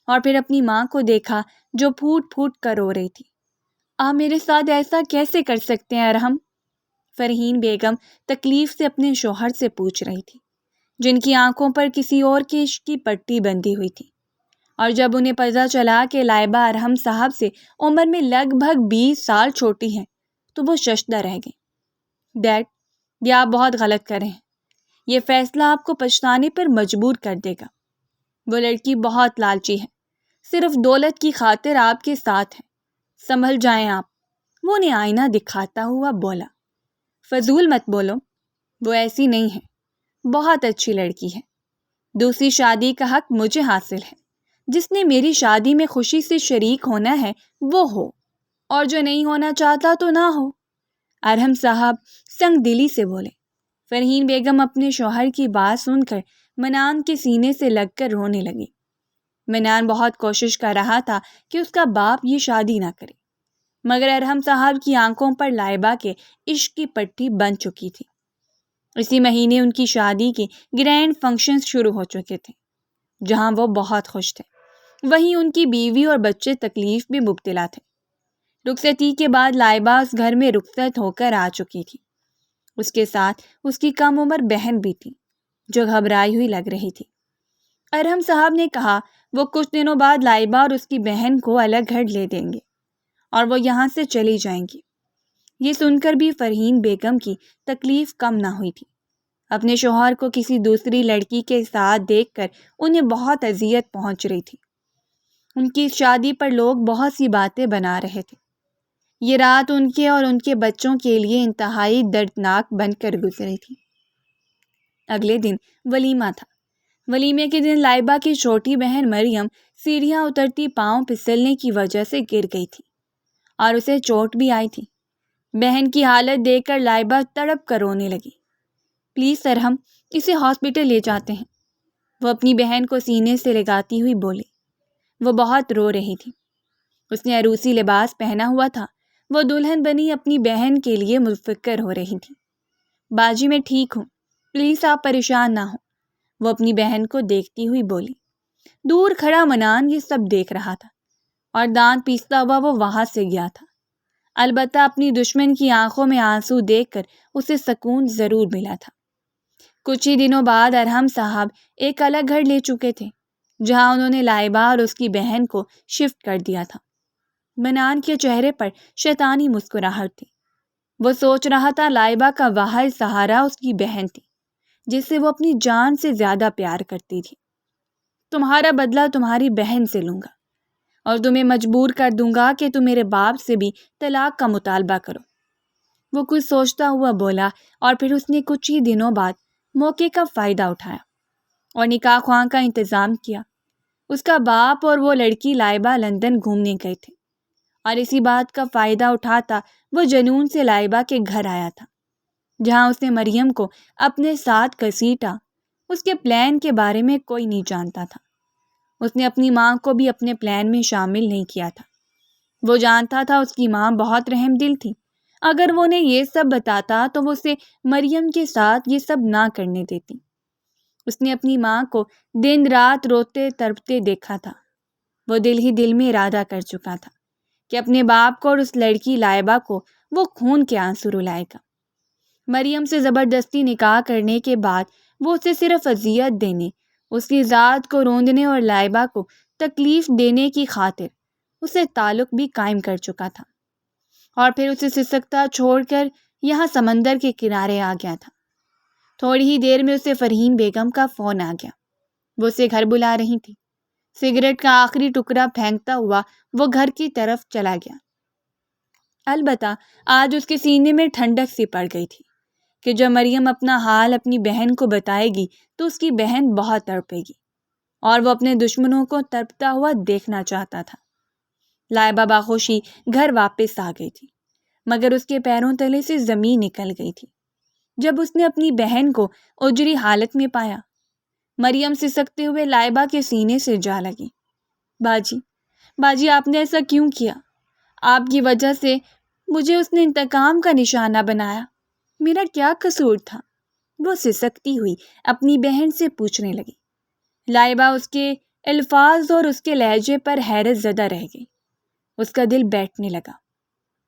اور پھر اپنی ماں کو دیکھا جو پھوٹ پھوٹ کر رو رہی تھی۔ آپ میرے ساتھ ایسا کیسے کر سکتے ہیں ارحم؟ فرحین بیگم تکلیف سے اپنے شوہر سے پوچھ رہی تھی، جن کی آنکھوں پر کسی اور کے عشق کی پٹی بندھی ہوئی تھی۔ اور جب انہیں پتہ چلا کہ لائبہ ارحم صاحب سے عمر میں لگ بھگ 20 سال چھوٹی ہیں تو وہ ششدر رہ گئیں۔ ڈیڈ، یہ آپ بہت غلط کر رہے ہیں۔ یہ فیصلہ آپ کو پچھتانے پر مجبور کر دے گا۔ وہ لڑکی بہت لالچی ہے، صرف دولت کی خاطر آپ کے ساتھ ہے۔ سنبھل جائیں آپ، وہ انہیں آئینہ دکھاتا ہوا بولا۔ فضول مت بولو، وہ ایسی نہیں ہے، بہت اچھی لڑکی ہے۔ دوسری شادی کا حق مجھے حاصل ہے۔ جس نے میری شادی میں خوشی سے شریک ہونا ہے وہ ہو، اور جو نہیں ہونا چاہتا تو نہ ہو، ارحم صاحب سنگ دلی سے بولے۔ فرحین بیگم اپنے شوہر کی بات سن کر منان کے سینے سے لگ کر رونے لگی۔ منان بہت کوشش کر رہا تھا کہ اس کا باپ یہ شادی نہ کرے، مگر ارحم صاحب کی آنکھوں پر لائبہ کے عشق کی پٹی بن چکی تھی۔ اسی مہینے ان کی شادی کے گرینڈ فنکشنز شروع ہو چکے تھے، جہاں وہ بہت خوش تھے۔ وہیں ان کی بیوی اور بچے تکلیف میں مبتلا تھے۔ رخصتی کے بعد لائبہ اس گھر میں رخصت ہو کر آ چکی تھی۔ اس کے ساتھ اس کی کم عمر بہن بھی تھی، جو گھبرائی ہوئی لگ رہی تھی۔ ارحم صاحب نے کہا وہ کچھ دنوں بعد لائبہ اور اس کی بہن کو الگ گھر لے دیں گے، اور وہ یہاں سے چلی جائیں گی۔ یہ سن کر بھی فرحین بیگم کی تکلیف کم نہ ہوئی تھی۔ اپنے شوہر کو کسی دوسری لڑکی کے ساتھ دیکھ کر انہیں بہت اذیت پہنچ رہی تھی۔ ان کی شادی پر لوگ بہت سی باتیں بنا رہے تھے۔ یہ رات ان کے اور ان کے بچوں کے لیے انتہائی دردناک بن کر گزری تھی۔ اگلے دن ولیمہ تھا۔ ولیمے کے دن لائبہ کی چھوٹی بہن مریم سیڑھیاں اترتی پاؤں پھسلنے کی وجہ سے گر گئی تھی اور اسے چوٹ بھی آئی تھی۔ بہن کی حالت دیکھ کر لائبہ تڑپ کر رونے لگی۔ پلیز سر، ہم اسے ہاسپٹل لے جاتے ہیں، وہ اپنی بہن کو سینے سے لگاتی ہوئی بولی۔ وہ بہت رو رہی تھی۔ اس نے عروسی لباس پہنا ہوا تھا۔ وہ دلہن بنی اپنی بہن کے لیے مفکر ہو رہی تھی۔ باجی میں ٹھیک ہوں، پلیز آپ پریشان نہ ہوں، وہ اپنی بہن کو دیکھتی ہوئی بولی۔ دور کھڑا منان یہ سب دیکھ رہا تھا اور دانت پیستا ہوا وہ وہاں سے گیا تھا۔ البتہ اپنی دشمن کی آنکھوں میں آنسو دیکھ کر اسے سکون ضرور ملا تھا۔ کچھ ہی دنوں بعد ارحم صاحب ایک الگ گھر لے چکے تھے، جہاں انہوں نے لائبہ اور اس کی بہن کو شفٹ کر دیا تھا۔ منان کے چہرے پر شیطانی مسکراہٹ تھی۔ وہ سوچ رہا تھا لائبہ کا واحد سہارا اس کی بہن تھی، جس سے وہ اپنی جان سے زیادہ پیار کرتی تھی۔ تمہارا بدلہ تمہاری بہن سے لوں گا اور تمہیں مجبور کر دوں گا کہ تم میرے باپ سے بھی طلاق کا مطالبہ کرو، وہ کچھ سوچتا ہوا بولا، اور پھر اس نے کچھ ہی دنوں بعد موقع کا فائدہ اٹھایا اور نکاح خواہ کا انتظام کیا۔ اس کا باپ اور وہ لڑکی لائبہ لندن گھومنے گئے تھے اور اسی بات کا فائدہ اٹھاتا وہ جنون سے لائبہ کے گھر آیا تھا، جہاں اس نے مریم کو اپنے ساتھ گھسیٹا۔ اس کے پلان کے بارے میں کوئی نہیں جانتا تھا۔ اس نے اپنی ماں کو بھی اپنے پلان میں شامل نہیں کیا تھا۔ وہ جانتا تھا اس کی ماں بہت رحم دل تھی۔ اگر وہ انہیں یہ سب بتاتا تو وہ اسے مریم کے ساتھ یہ سب نہ کرنے دیتی۔ اس نے اپنی ماں کو دن رات روتے تڑپتے دیکھا تھا۔ وہ دل ہی دل میں ارادہ کر چکا تھا کہ اپنے باپ کو اور اس لڑکی لائبہ کو وہ خون کے آنسو رلائے گا۔ مریم سے زبردستی نکاح کرنے کے بعد وہ اسے صرف اذیت دینے، اس کی ذات کو روندنے اور لائبہ کو تکلیف دینے کی خاطر اسے تعلق بھی قائم کر چکا تھا، اور پھر اسے سسکتا چھوڑ کر یہاں سمندر کے کنارے آ گیا تھا۔ تھوڑی ہی دیر میں اسے فرحین بیگم کا فون آ گیا۔ وہ اسے گھر بلا رہی تھی۔ سگریٹ کا آخری ٹکڑا پھینکتا ہوا وہ گھر کی طرف چلا گیا۔ البتہ آج اس کے سینے میں ٹھنڈک سی پڑ گئی تھی کہ جب مریم اپنا حال اپنی بہن کو بتائے گی تو اس کی بہن بہت تڑپے گی، اور وہ اپنے دشمنوں کو تڑپتا ہوا دیکھنا چاہتا تھا۔ لائبہ باخوشی گھر واپس آ گئی تھی، مگر اس کے پیروں تلے سے زمین نکل گئی تھی جب اس نے اپنی بہن کو اجری حالت میں پایا۔ مریم سسکتے ہوئے لائبہ کے سینے سے جا لگی۔ باجی آپ نے ایسا کیوں کیا؟ آپ کی وجہ سے مجھے اس نے انتقام کا نشانہ بنایا، میرا کیا قصور تھا؟ وہ سسکتی ہوئی اپنی بہن سے پوچھنے لگی۔ لائبہ اس کے الفاظ اور اس کے لہجے پر حیرت زدہ رہ گئی۔ اس کا دل بیٹھنے لگا۔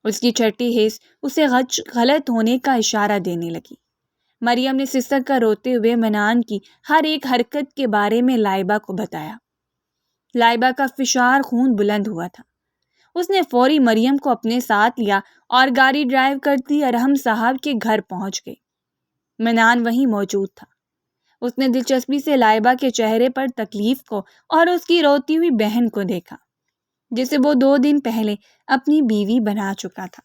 اس کی چھٹی حس اسے غلط ہونے کا اشارہ دینے لگی۔ مریم نے سسک کر روتے ہوئے منان کی ہر ایک حرکت کے بارے میں لائبہ کو بتایا۔ لائبہ کا فشار خون بلند ہوا تھا۔ اس نے فوری مریم کو اپنے ساتھ لیا اور گاڑی ڈرائیو کرتی ارحم صاحب کے گھر پہنچ گئی۔ منان وہیں موجود تھا۔ اس نے دلچسپی سے لائبہ کے چہرے پر تکلیف کو اور اس کی روتی ہوئی بہن کو دیکھا، جسے وہ 2 دن پہلے اپنی بیوی بنا چکا تھا۔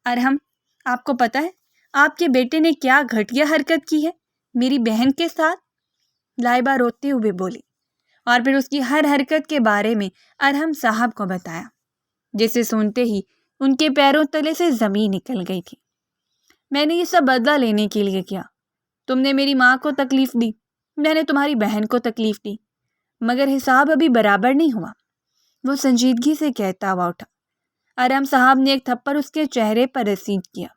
ارحم، آپ کو پتہ ہے آپ کے بیٹے نے کیا گھٹیا حرکت کی ہے میری بہن کے ساتھ؟ لائبہ روتے ہوئے بولی، اور پھر اس کی ہر حرکت کے بارے میں ارحم صاحب کو بتایا، جسے سنتے ہی ان کے پیروں تلے سے زمین نکل گئی تھی۔ میں نے یہ سب بدلہ لینے کے لیے کیا۔ تم نے میری ماں کو تکلیف دی، میں نے تمہاری بہن کو تکلیف دی، مگر حساب ابھی برابر نہیں ہوا، وہ سنجیدگی سے کہتا ہوا اٹھا۔ ارحم صاحب نے ایک تھپڑ اس کے چہرے پر رسید کیا۔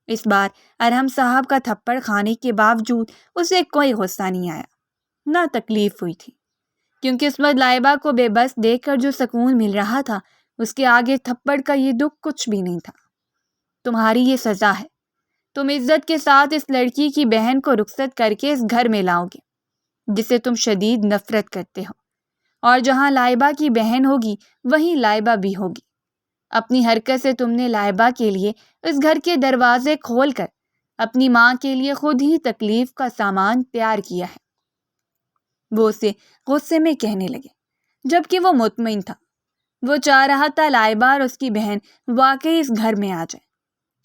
اس بار ارحم صاحب کا تھپڑ کھانے کے باوجود اسے کوئی غصہ نہیں آیا، نہ تکلیف ہوئی تھی، کیونکہ اس وقت لائبہ کو بے بس دیکھ کر جو سکون مل رہا تھا اس کے آگے تھپڑ کا یہ دکھ کچھ بھی نہیں تھا۔ تمہاری یہ سزا ہے، تم عزت کے ساتھ اس لڑکی کی بہن کو رخصت کر کے اس گھر میں لاؤ گے جسے تم شدید نفرت کرتے ہو، اور جہاں لائبہ کی بہن ہوگی وہیں لائبہ بھی ہوگی۔ اپنی حرکت سے تم نے لائبہ کے لیے اس گھر کے دروازے کھول کر اپنی ماں کے لیے خود ہی تکلیف کا سامان تیار کیا ہے۔ وہ اسے غصے میں کہنے لگے، جبکہ وہ مطمئن تھا۔ وہ چاہ رہا تھا لائبہ اور اس کی بہن واقعی اس گھر میں آ جائے،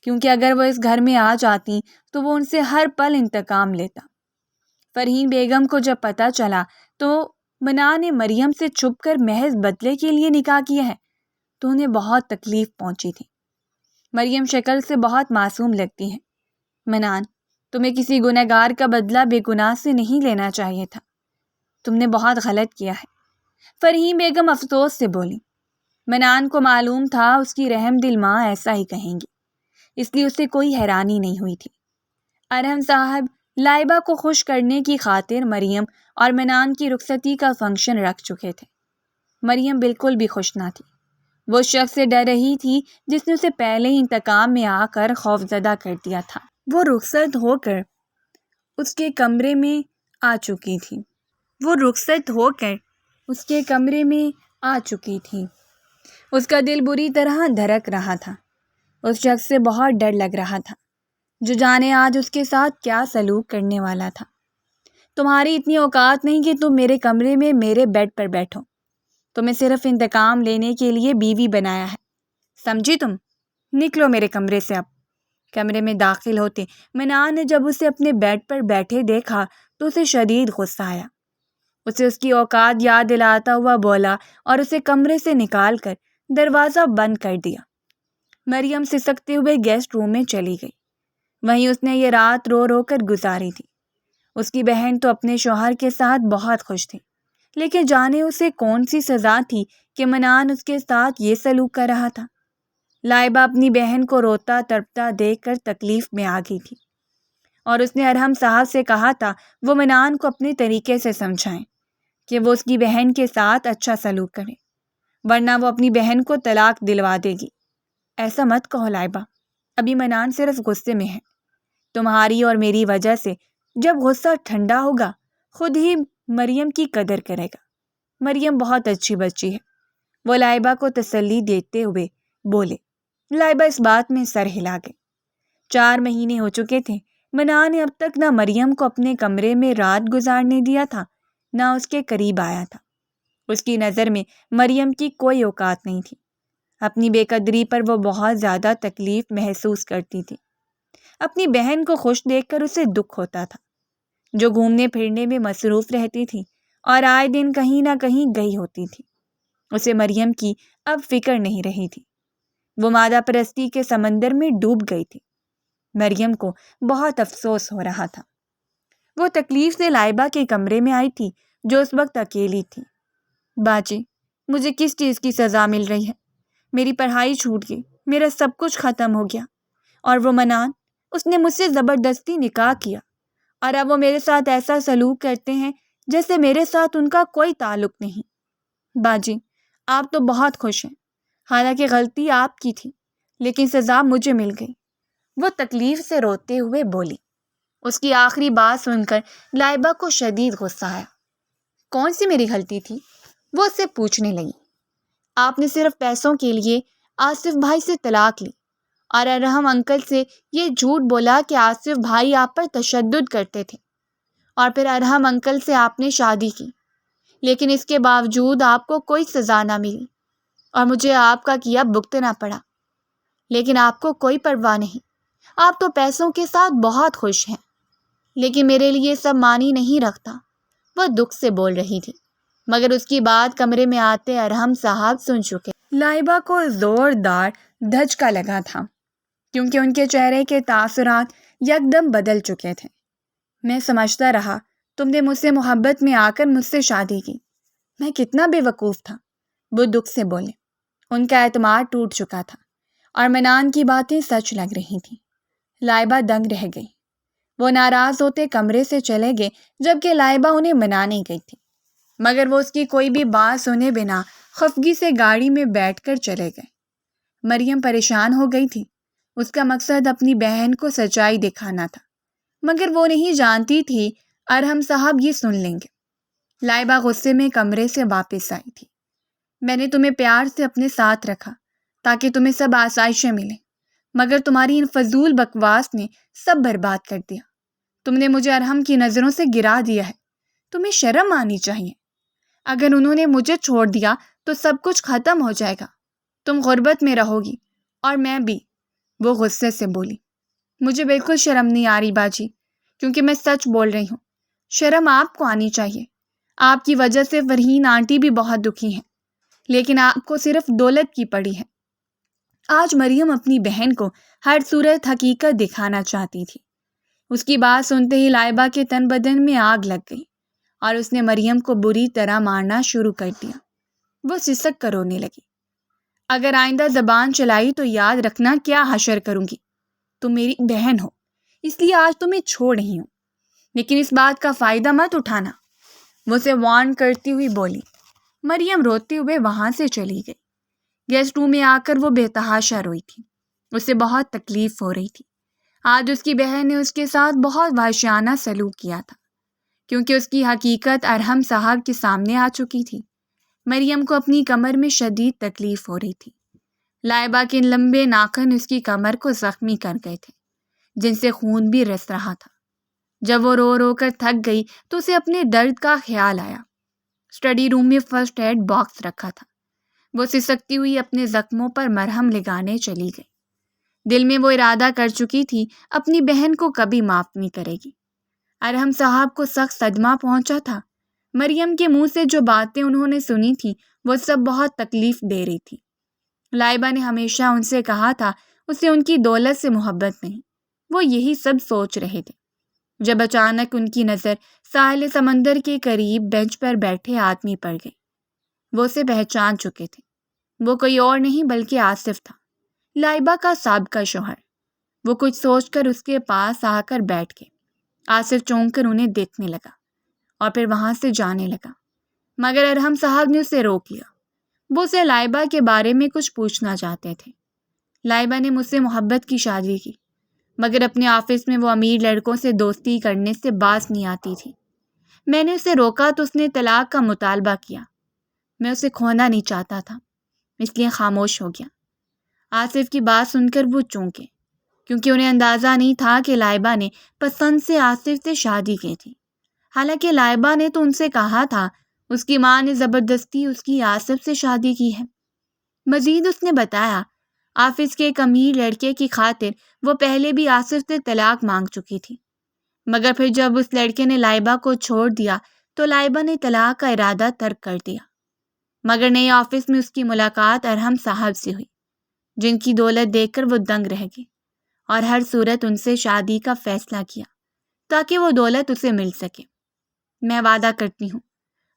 کیونکہ اگر وہ اس گھر میں آ جاتی تو وہ ان سے ہر پل انتقام لیتا۔ فرحین بیگم کو جب پتہ چلا تو منان نے مریم سے چھپ کر محض بدلے کے لیے نکاح کیا ہے تو انہیں بہت تکلیف پہنچی تھی۔ مریم شکل سے بہت معصوم لگتی ہے۔ منان، تمہیں کسی گنہگار کا بدلہ بے گناہ سے نہیں لینا چاہیے تھا، تم نے بہت غلط کیا ہے، فرحین بیگم افسوس سے بولی۔ منان کو معلوم تھا اس کی رحم دل ماں ایسا ہی کہیں گی، اس لیے اسے کوئی حیرانی نہیں ہوئی تھی۔ ارحم صاحب لائبہ کو خوش کرنے کی خاطر مریم اور منان کی رخصتی کا فنکشن رکھ چکے تھے۔ مریم بالکل بھی خوش نہ تھی۔ وہ شخص سے ڈر رہی تھی جس نے اسے پہلے ہی انتقام میں آ کر خوفزدہ کر دیا تھا۔ وہ رخصت ہو کر اس کے کمرے میں آ چکی تھی۔ اس کا دل بری طرح دھڑک رہا تھا۔ اس شخص سے بہت ڈر لگ رہا تھا، جو جانے آج اس کے ساتھ کیا سلوک کرنے والا تھا۔ تمہاری اتنی اوقات نہیں کہ تم میرے کمرے میں میرے بیڈ پر بیٹھو، تمہیں صرف انتقام لینے کے لیے بیوی بنایا ہے، سمجھی تم؟ نکلو میرے کمرے سے اب۔ کمرے میں داخل ہوتے منان نے جب اسے اپنے بیڈ پر بیٹھے دیکھا تو اسے شدید غصہ آیا۔ اسے اس کی اوقات یاد دلاتا ہوا بولا اور اسے کمرے سے نکال کر دروازہ بند کر دیا۔ مریم سسکتے ہوئے گیسٹ روم میں چلی گئی۔ وہیں اس نے یہ رات رو رو کر گزاری تھی۔ اس کی بہن تو اپنے شوہر کے ساتھ بہت خوش تھی، لیکن جانے اسے کون سی سزا تھی کہ منان اس کے ساتھ یہ سلوک کر رہا تھا۔ لائبہ اپنی بہن کو روتا تڑپتا دیکھ کر تکلیف میں آ گئی تھی، اور اس نے ارحم صاحب سے کہا تھا وہ منان کو اپنے طریقے سے سمجھائیں کہ وہ اس کی بہن کے ساتھ اچھا سلوک کرے، ورنہ وہ اپنی بہن کو طلاق دلوا دے گی۔ ایسا مت کہو لائبہ، ابھی منان صرف غصے میں ہے، تمہاری اور میری وجہ سے جب غصہ ٹھنڈا ہوگا خود ہی مریم کی قدر کرے گا۔ مریم بہت اچھی بچی ہے، وہ لائبہ کو تسلی دیتے ہوئے بولے۔ لائبہ اس بات میں سر ہلا گئی۔ 4 مہینے ہو چکے تھے، منان نے اب تک نہ مریم کو اپنے کمرے میں رات گزارنے دیا تھا، نہ اس کے قریب آیا تھا۔ اس کی نظر میں مریم کی کوئی اوقات نہیں تھی۔ اپنی بے قدری پر وہ بہت زیادہ تکلیف محسوس کرتی تھی۔ اپنی بہن کو خوش دیکھ کر اسے دکھ ہوتا تھا، جو گھومنے پھرنے میں مصروف رہتی تھی اور آئے دن کہیں نہ کہیں گئی ہوتی تھی۔ اسے مریم کی اب فکر نہیں رہی تھی، وہ مادہ پرستی کے سمندر میں ڈوب گئی تھی۔ مریم کو بہت افسوس ہو رہا تھا۔ وہ تکلیف سے لائبہ کے کمرے میں آئی تھی، جو اس وقت اکیلی تھی۔ باجی، مجھے کس چیز کی سزا مل رہی ہے؟ میری پڑھائی چھوٹ گئی، میرا سب کچھ ختم ہو گیا، اور وہ منان، اس نے مجھ سے زبردستی نکاح کیا، اور اب وہ میرے ساتھ ایسا سلوک کرتے ہیں جیسے میرے ساتھ ان کا کوئی تعلق نہیں۔ باجی، آپ تو بہت خوش ہیں، حالانکہ غلطی آپ کی تھی، لیکن سزا مجھے مل گئی، وہ تکلیف سے روتے ہوئے بولی۔ اس کی آخری بات سن کر لائبہ کو شدید غصہ آیا۔ کون سی میری غلطی تھی؟ وہ اس سے پوچھنے لگی۔ آپ نے صرف پیسوں کے لیے آصف بھائی سے طلاق لی، اور ارحم انکل سے یہ جھوٹ بولا کہ آصف بھائی آپ پر تشدد کرتے تھے، اور پھر ارحم انکل سے آپ نے شادی کی، لیکن اس کے باوجود آپ کو کوئی سزا نہ ملی، اور مجھے آپ کا کیا بھگتنا پڑا، لیکن آپ کو کوئی پرواہ نہیں۔ آپ تو پیسوں کے ساتھ بہت خوش ہیں، لیکن میرے لیے سب معنی نہیں رکھتا، وہ دکھ سے بول رہی تھی، مگر اس کی بات کمرے میں آتے ارحم صاحب سن چکے۔ لائبہ کو زوردار دھچکا لگا تھا، کیونکہ ان کے چہرے کے تاثرات یکدم بدل چکے تھے۔ میں سمجھتا رہا تم نے مجھ سے محبت میں آ کر مجھ سے شادی کی، میں کتنا بے وقوف تھا، وہ دکھ سے بولے۔ ان کا اعتماد ٹوٹ چکا تھا، اور منان کی باتیں سچ لگ رہی تھیں۔ لائبہ دنگ رہ گئی۔ وہ ناراض ہوتے کمرے سے چلے گئے، جبکہ لائبہ انہیں منانے گئی تھی، مگر وہ اس کی کوئی بھی بات سنے بنا خفگی سے گاڑی میں بیٹھ کر چلے گئے۔ مریم پریشان ہو گئی تھی۔ اس کا مقصد اپنی بہن کو سچائی دکھانا تھا، مگر وہ نہیں جانتی تھی ارحم صاحب یہ سن لیں گے۔ لائبہ غصے میں کمرے سے واپس آئی تھی۔ میں نے تمہیں پیار سے اپنے ساتھ رکھا تاکہ تمہیں سب آسائشیں ملیں، مگر تمہاری ان فضول بکواس نے سب برباد کر دیا۔ تم نے مجھے ارحم کی نظروں سے گرا دیا ہے۔ تمہیں شرم آنی چاہیے۔ اگر انہوں نے مجھے چھوڑ دیا تو سب کچھ ختم ہو جائے گا۔ تم غربت میں رہو گی اور میں بھی، وہ غصے سے بولی۔ مجھے بالکل شرم نہیں آ رہی باجی، کیونکہ میں سچ بول رہی ہوں۔ شرم آپ کو آنی چاہیے۔ آپ کی وجہ سے فرحین آنٹی بھی بہت دکھی ہیں، لیکن آپ کو صرف دولت کی پڑی ہے۔ آج مریم اپنی بہن کو ہر صورت حقیقت دکھانا چاہتی تھی۔ اس کی بات سنتے ہی لائبہ کے تن بدن میں آگ لگ گئی اور اس نے مریم کو بری طرح مارنا شروع کر دیا۔ وہ سسک کر رونے لگی۔ اگر آئندہ زبان چلائی تو یاد رکھنا کیا حشر کروں گی۔ تم میری بہن ہو، اس لیے آج تمہیں چھوڑ رہی ہوں، لیکن اس بات کا فائدہ مت اٹھانا، وہ اسے وارن کرتی ہوئی بولی۔ مریم روتے ہوئے وہاں سے چلی گئی۔ گیسٹ روم میں آ کر وہ بے تحاشا روئی تھی۔ اسے بہت تکلیف ہو رہی تھی۔ آج اس کی بہن نے اس کے ساتھ بہت وحشیانہ سلوک کیا تھا، کیونکہ اس کی حقیقت ارحم صاحب کے سامنے آ چکی تھی۔ مریم کو اپنی کمر میں شدید تکلیف ہو رہی تھی۔ لائبہ کے لمبے ناخن اس کی کمر کو زخمی کر گئے تھے، جن سے خون بھی رس رہا تھا۔ جب وہ رو رو کر تھک گئی تو اسے اپنے درد کا خیال آیا۔ اسٹڈی روم میں فرسٹ ایڈ باکس رکھا تھا۔ وہ سسکتی ہوئی اپنے زخموں پر مرہم لگانے چلی گئی۔ دل میں وہ ارادہ کر چکی تھی اپنی بہن کو کبھی معاف نہیں کرے گی۔ ارحم صاحب کو سخت صدمہ پہنچا تھا۔ مریم کے منہ سے جو باتیں انہوں نے سنی تھی وہ سب بہت تکلیف دے رہی تھی۔ لائبہ نے ہمیشہ ان سے کہا تھا اسے ان کی دولت سے محبت نہیں۔ وہ یہی سب سوچ رہے تھے جب اچانک ان کی نظر ساحل سمندر کے قریب بینچ پر بیٹھے آدمی پر گئی۔ وہ اسے پہچان چکے تھے۔ وہ کوئی اور نہیں بلکہ آصف تھا، لائبہ کا سابقہ شوہر۔ وہ کچھ سوچ کر اس کے پاس آ کر بیٹھ گئے۔ آصف چونک کر انہیں دیکھنے لگا اور پھر وہاں سے جانے لگا، مگر ارحم صاحب نے اسے روک لیا۔ وہ اسے لائبہ کے بارے میں کچھ پوچھنا چاہتے تھے۔ لائبہ نے مجھ سے محبت کی شادی کی، مگر اپنے آفس میں وہ امیر لڑکوں سے دوستی کرنے سے باز نہیں آتی تھی۔ میں نے اسے روکا تو اس نے طلاق کا مطالبہ کیا۔ میں اسے کھونا نہیں چاہتا تھا، اس لیے خاموش ہو گیا۔ آصف کی بات سن کر وہ چونکے، کیونکہ انہیں اندازہ نہیں تھا کہ لائبہ نے پسند سے آصف سے شادی کی تھی۔ حالانکہ لائبہ نے تو ان سے کہا تھا اس کی ماں نے زبردستی اس کی آصف سے شادی کی ہے۔ مزید اس نے بتایا آفس کے ایک امیر لڑکے کی خاطر وہ پہلے بھی آصف سے طلاق مانگ چکی تھی، مگر پھر جب اس لڑکے نے لائبہ کو چھوڑ دیا تو لائبہ نے طلاق کا ارادہ ترک کر دیا۔ مگر نئے آفس میں اس کی ملاقات ارحم صاحب سے ہوئی، جن کی دولت دیکھ کر وہ دنگ رہ گئی اور ہر صورت ان سے شادی کا فیصلہ کیا تاکہ وہ دولت اسے مل سکے۔ میں وعدہ کرتی ہوں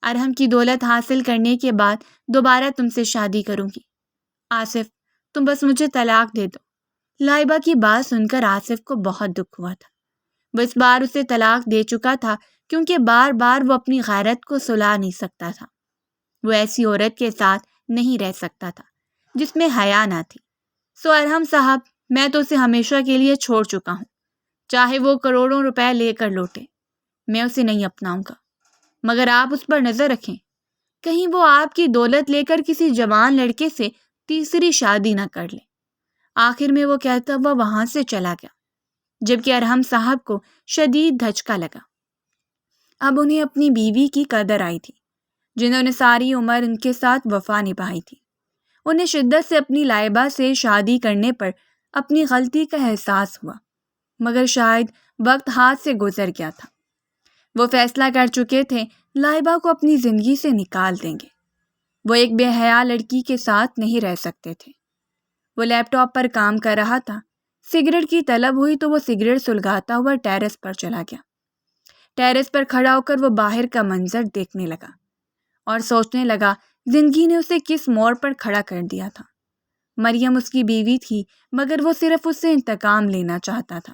ارحم کی دولت حاصل کرنے کے بعد دوبارہ تم سے شادی کروں گی۔ آصف، تم بس مجھے طلاق دے دو۔ لائبہ کی بات سن کر آصف کو بہت دکھ ہوا تھا۔ وہ اس بار اسے طلاق دے چکا تھا کیونکہ بار بار وہ اپنی غیرت کو سلا نہیں سکتا تھا۔ وہ ایسی عورت کے ساتھ نہیں رہ سکتا تھا جس میں حیا نہ تھی۔ سو ارحم صاحب، میں تو اسے ہمیشہ کے لیے چھوڑ چکا ہوں، چاہے وہ کروڑوں روپے لے کر لوٹے، میں اسے نہیں اپناؤں گا۔ مگر آپ اس پر نظر رکھیں، کہیں وہ آپ کی دولت لے کر کسی جوان لڑکے سے تیسری شادی نہ کر لے۔ آخر میں وہ کہتا ہوا وہاں سے چلا گیا، جبکہ ارحم صاحب کو شدید دھچکا لگا۔ اب انہیں اپنی بیوی کی قدر آئی تھی، جنہوں نے ساری عمر ان کے ساتھ وفا نبھائی تھی۔ انہیں شدت سے اپنی لائبہ سے شادی کرنے پر اپنی غلطی کا احساس ہوا، مگر شاید وقت ہاتھ سے گزر گیا تھا۔ وہ فیصلہ کر چکے تھے لائبہ کو اپنی زندگی سے نکال دیں گے۔ وہ ایک بے حیا لڑکی کے ساتھ نہیں رہ سکتے تھے۔ وہ لیپ ٹاپ پر کام کر رہا تھا۔ سگریٹ کی طلب ہوئی تو وہ سگریٹ سلگاتا ہوا ٹیرس پر چلا گیا۔ ٹیرس پر کھڑا ہو کر وہ باہر کا منظر دیکھنے لگا اور سوچنے لگا زندگی نے اسے کس موڑ پر کھڑا کر دیا تھا۔ مریم اس کی بیوی تھی، مگر وہ صرف اس سے انتقام لینا چاہتا تھا۔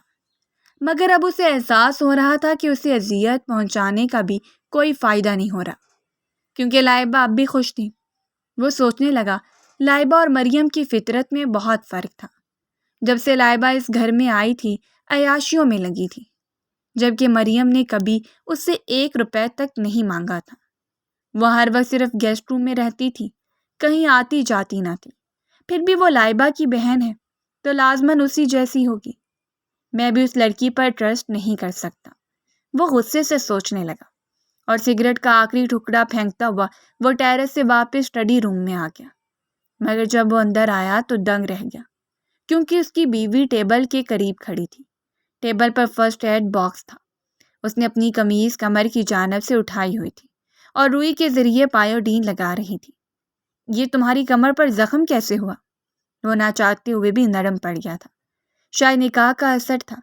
مگر اب اسے احساس ہو رہا تھا کہ اسے اذیت پہنچانے کا بھی کوئی فائدہ نہیں ہو رہا، کیونکہ لائبہ اب بھی خوش تھی۔ وہ سوچنے لگا لائبہ اور مریم کی فطرت میں بہت فرق تھا۔ جب سے لائبہ اس گھر میں آئی تھی عیاشیوں میں لگی تھی، جبکہ مریم نے کبھی اس سے 1 روپے تک نہیں مانگا تھا۔ وہ ہر وقت صرف گیسٹ روم میں رہتی تھی، کہیں آتی جاتی نہ تھی۔ پھر بھی وہ لائبہ کی بہن ہے تو لازماً اسی جیسی ہوگی۔ میں بھی اس لڑکی پر ٹرسٹ نہیں کر سکتا۔ وہ غصے سے سوچنے لگا اور سگریٹ کا آخری ٹکڑا پھینکتا ہوا وہ ٹیرس سے واپس اسٹڈی روم میں آ گیا۔ مگر جب وہ اندر آیا تو دنگ رہ گیا، کیونکہ اس کی بیوی ٹیبل کے قریب کھڑی تھی۔ ٹیبل پر فرسٹ ایڈ باکس تھا۔ اس نے اپنی قمیض کمر کی جانب سے اٹھائی ہوئی تھی اور روئی کے ذریعے پائیوڈین لگا رہی تھی۔ یہ تمہاری کمر پر زخم کیسے ہوا؟ وہ نہ چاہتے ہوئے بھی نرم پڑ گیا تھا۔ شاید نکاح کا اثر تھا۔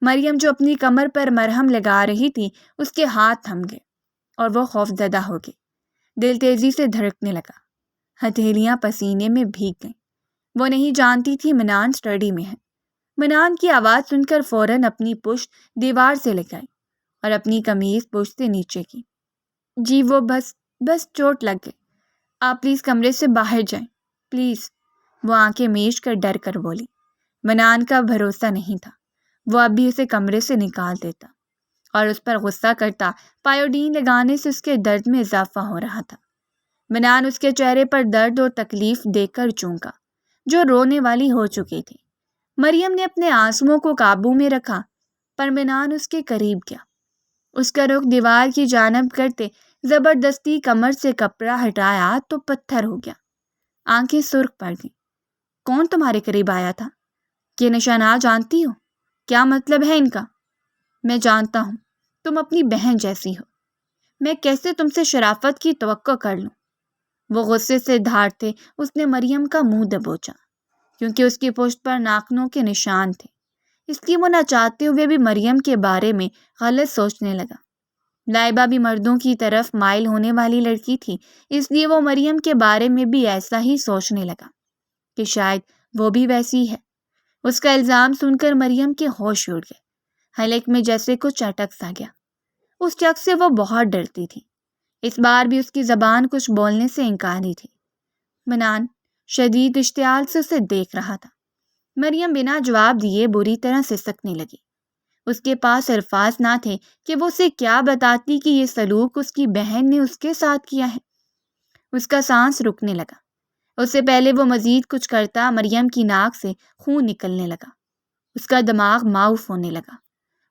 مریم جو اپنی کمر پر مرہم لگا رہی تھی، اس کے ہاتھ تھم گئے اور وہ خوفزدہ ہو گئی۔ دل تیزی سے دھڑکنے لگا، ہتھیلیاں پسینے میں بھیگ گئیں۔ وہ نہیں جانتی تھی منان اسٹڈی میں ہے۔ منان کی آواز سن کر فوراً اپنی پشت دیوار سے لگائی اور اپنی قمیض پشت سے نیچے کی۔ جی وہ بس چوٹ لگ گئی۔ آپ پلیز کمرے سے باہر جائیں، پلیز۔ وہ آنکھیں میچ کر ڈر کر بولی۔ منان کا بھروسہ نہیں تھا، وہ اب بھی اسے کمرے سے نکال دیتا اور اس پر غصہ کرتا۔ پائیوڈین لگانے سے اس کے درد میں اضافہ ہو رہا تھا۔ منان اس کے چہرے پر درد اور تکلیف دیکھ کر چونکا، جو رونے والی ہو چکی تھی۔ مریم نے اپنے آنسوؤں کو قابو میں رکھا، پر منان اس کے قریب گیا۔ اس کا رخ دیوار کی جانب کرتے زبردستی کمر سے کپڑا ہٹایا تو پتھر ہو گیا۔ آنکھیں سرخ پڑ گئیں۔ کون تمہارے قریب آیا تھا؟ یہ نشانات جانتی ہو؟ کیا مطلب ہے ان کا؟ میں جانتا ہوں، تم اپنی بہن جیسی ہو۔ میں کیسے تم سے شرافت کی توقع کر لوں؟ وہ غصے سے دھاڑتے اس نے مریم کا منہ دبوچا، کیونکہ اس کی پشت پر ناخنوں کے نشان تھے، اس لیے وہ نہ چاہتے ہوئے بھی مریم کے بارے میں غلط سوچنے لگا۔ لائبہ بھی مردوں کی طرف مائل ہونے والی لڑکی تھی، اس لیے وہ مریم کے بارے میں بھی ایسا ہی سوچنے لگا کہ شاید وہ بھی ویسی ہے۔ اس کا الزام سن کر مریم کے ہوش اڑ گئے، حلق میں جیسے کچھ اٹک سا گیا۔ اس شخص سے وہ بہت ڈرتی تھی۔ اس بار بھی اس کی زبان کچھ بولنے سے انکاری تھی۔ منان شدید اشتعال سے اسے دیکھ رہا تھا۔ مریم بنا جواب دیے بری طرح سسکنے لگی۔ اس کے پاس الفاظ نہ تھے کہ وہ اسے کیا بتاتی کہ یہ سلوک اس کی بہن نے اس کے ساتھ کیا ہے۔ اس کا سانس رکنے لگا۔ اس سے پہلے وہ مزید کچھ کرتا، مریم کی ناک سے خون نکلنے لگا۔ اس کا دماغ معاف ہونے لگا۔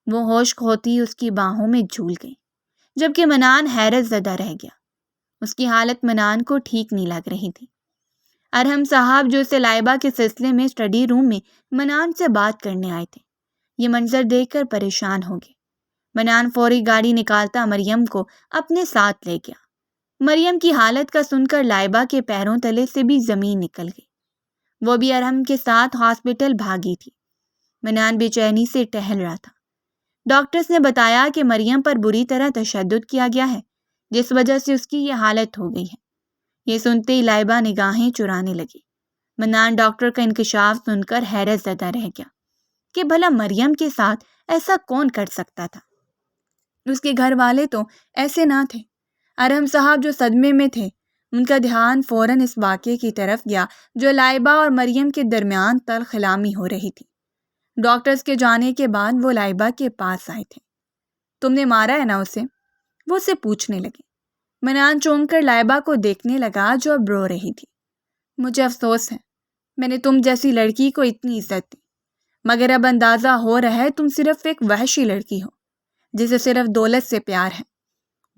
وہ ہوش کھوتی اس کی باہوں میں جھول گئی، جبکہ منان حیرت زدہ رہ گیا۔ اس کی حالت منان کو ٹھیک نہیں لگ رہی تھی۔ ارحم صاحب جو اسے لائبہ کے سلسلے میں اسٹڈی روم میں منان سے بات کرنے آئے تھے، یہ منظر دیکھ کر پریشان ہو گئے۔ منان فوری گاڑی نکالتا مریم کو اپنے ساتھ لے گیا۔ مریم کی حالت کا سن کر لائبہ کے پیروں تلے سے بھی زمین نکل گئی۔ وہ بھی ارحم کے ساتھ ہاسپٹل بھاگی تھی۔ منان بے چینی سے ٹہل رہا تھا۔ ڈاکٹرز نے بتایا کہ مریم پر بری طرح تشدد کیا گیا ہے، جس وجہ سے اس کی یہ حالت ہو گئی ہے۔ یہ سنتے ہی لائبہ نگاہیں چرانے لگی۔ منان ڈاکٹر کا انکشاف سن کر حیرت زدہ رہ گیا کہ بھلا مریم کے ساتھ ایسا کون کر سکتا تھا؟ اس کے گھر والے تو ایسے نہ تھے۔ ارحم صاحب جو صدمے میں تھے، ان کا دھیان فوراً اس واقعے کی طرف گیا جو لائبہ اور مریم کے درمیان تلخ کلامی ہو رہی تھی۔ ڈاکٹرز کے جانے کے بعد وہ لائبہ کے پاس آئے تھے۔ تم نے مارا ہے نا اسے؟ وہ اسے پوچھنے لگے۔ منان چونک کر لائبہ کو دیکھنے لگا جو اب رو رہی تھی۔ مجھے افسوس ہے، میں نے تم جیسی لڑکی کو اتنی عزت دی، مگر اب اندازہ ہو رہا ہے تم صرف ایک وحشی لڑکی ہو جسے صرف دولت سے پیار ہے۔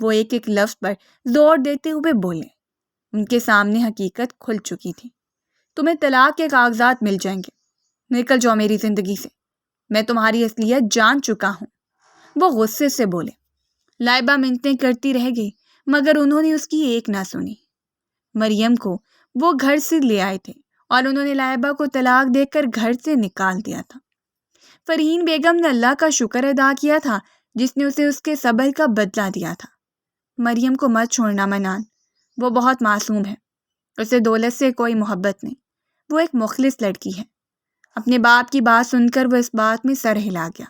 وہ ایک ایک لفظ پر زور دیتے ہوئے بولے۔ ان کے سامنے حقیقت کھل چکی تھی۔ تمہیں طلاق کے کاغذات مل جائیں گے، نکل جاؤ میری زندگی سے، میں تمہاری اصلیت جان چکا ہوں۔ وہ غصے سے بولے۔ لائبہ منتیں کرتی رہ گئی، مگر انہوں نے اس کی ایک نہ سنی۔ مریم کو وہ گھر سے لے آئے تھے اور انہوں نے لائبہ کو طلاق دے کر گھر سے نکال دیا تھا۔ فرحین بیگم نے اللہ کا شکر ادا کیا تھا جس نے اسے اس کے صبر کا بدلہ دیا تھا۔ مریم کو مت چھوڑنا منان، وہ بہت معصوم ہے، اسے دولت سے کوئی محبت نہیں، وہ ایک مخلص لڑکی ہے۔ اپنے باپ کی بات سن کر وہ اس بات میں سر ہلا گیا۔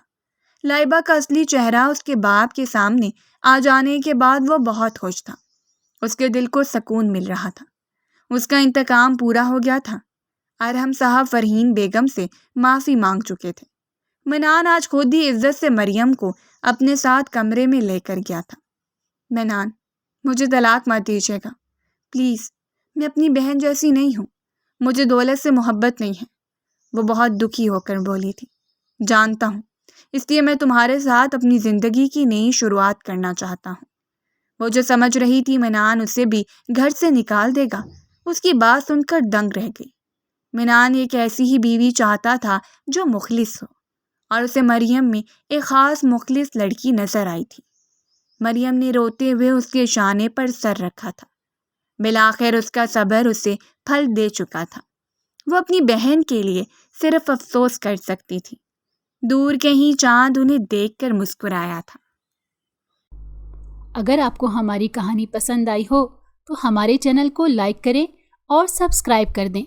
لائبہ کا اصلی چہرہ اس کے باپ کے سامنے آ جانے کے بعد وہ بہت خوش تھا۔ اس کے دل کو سکون مل رہا تھا، اس کا انتقام پورا ہو گیا تھا۔ ارحم صاحب فرحین بیگم سے معافی مانگ چکے تھے۔ منان آج خود ہی عزت سے مریم کو اپنے ساتھ کمرے میں لے کر گیا تھا۔ منان، مجھے طلاق مت دیجیے گا پلیز، میں اپنی بہن جیسی نہیں ہوں، مجھے دولت سے محبت نہیں ہے، وہ بہت دکھی ہو کر بولی تھی۔ جانتا ہوں، اس لیے میں تمہارے ساتھ اپنی زندگی کی نئی شروعات کرنا چاہتا ہوں۔ وہ جو سمجھ رہی تھی منان اسے بھی گھر سے نکال دے گا، اس کی بات سن کر دنگ رہ گئی۔ منان ایک ایسی ہی بیوی چاہتا تھا جو مخلص ہو، اور اسے مریم میں ایک خاص مخلص لڑکی نظر آئی تھی۔ مریم نے روتے ہوئے اس کے شانے پر سر رکھا تھا۔ بالآخر اس کا صبر اسے پھل دے چکا تھا۔ وہ اپنی بہن کے لیے صرف افسوس کر سکتی تھی۔ دور کہیں چاند انہیں دیکھ کر مسکرایا تھا۔ اگر آپ کو ہماری کہانی پسند آئی ہو تو ہمارے چینل کو لائک کریں اور سبسکرائب کر دیں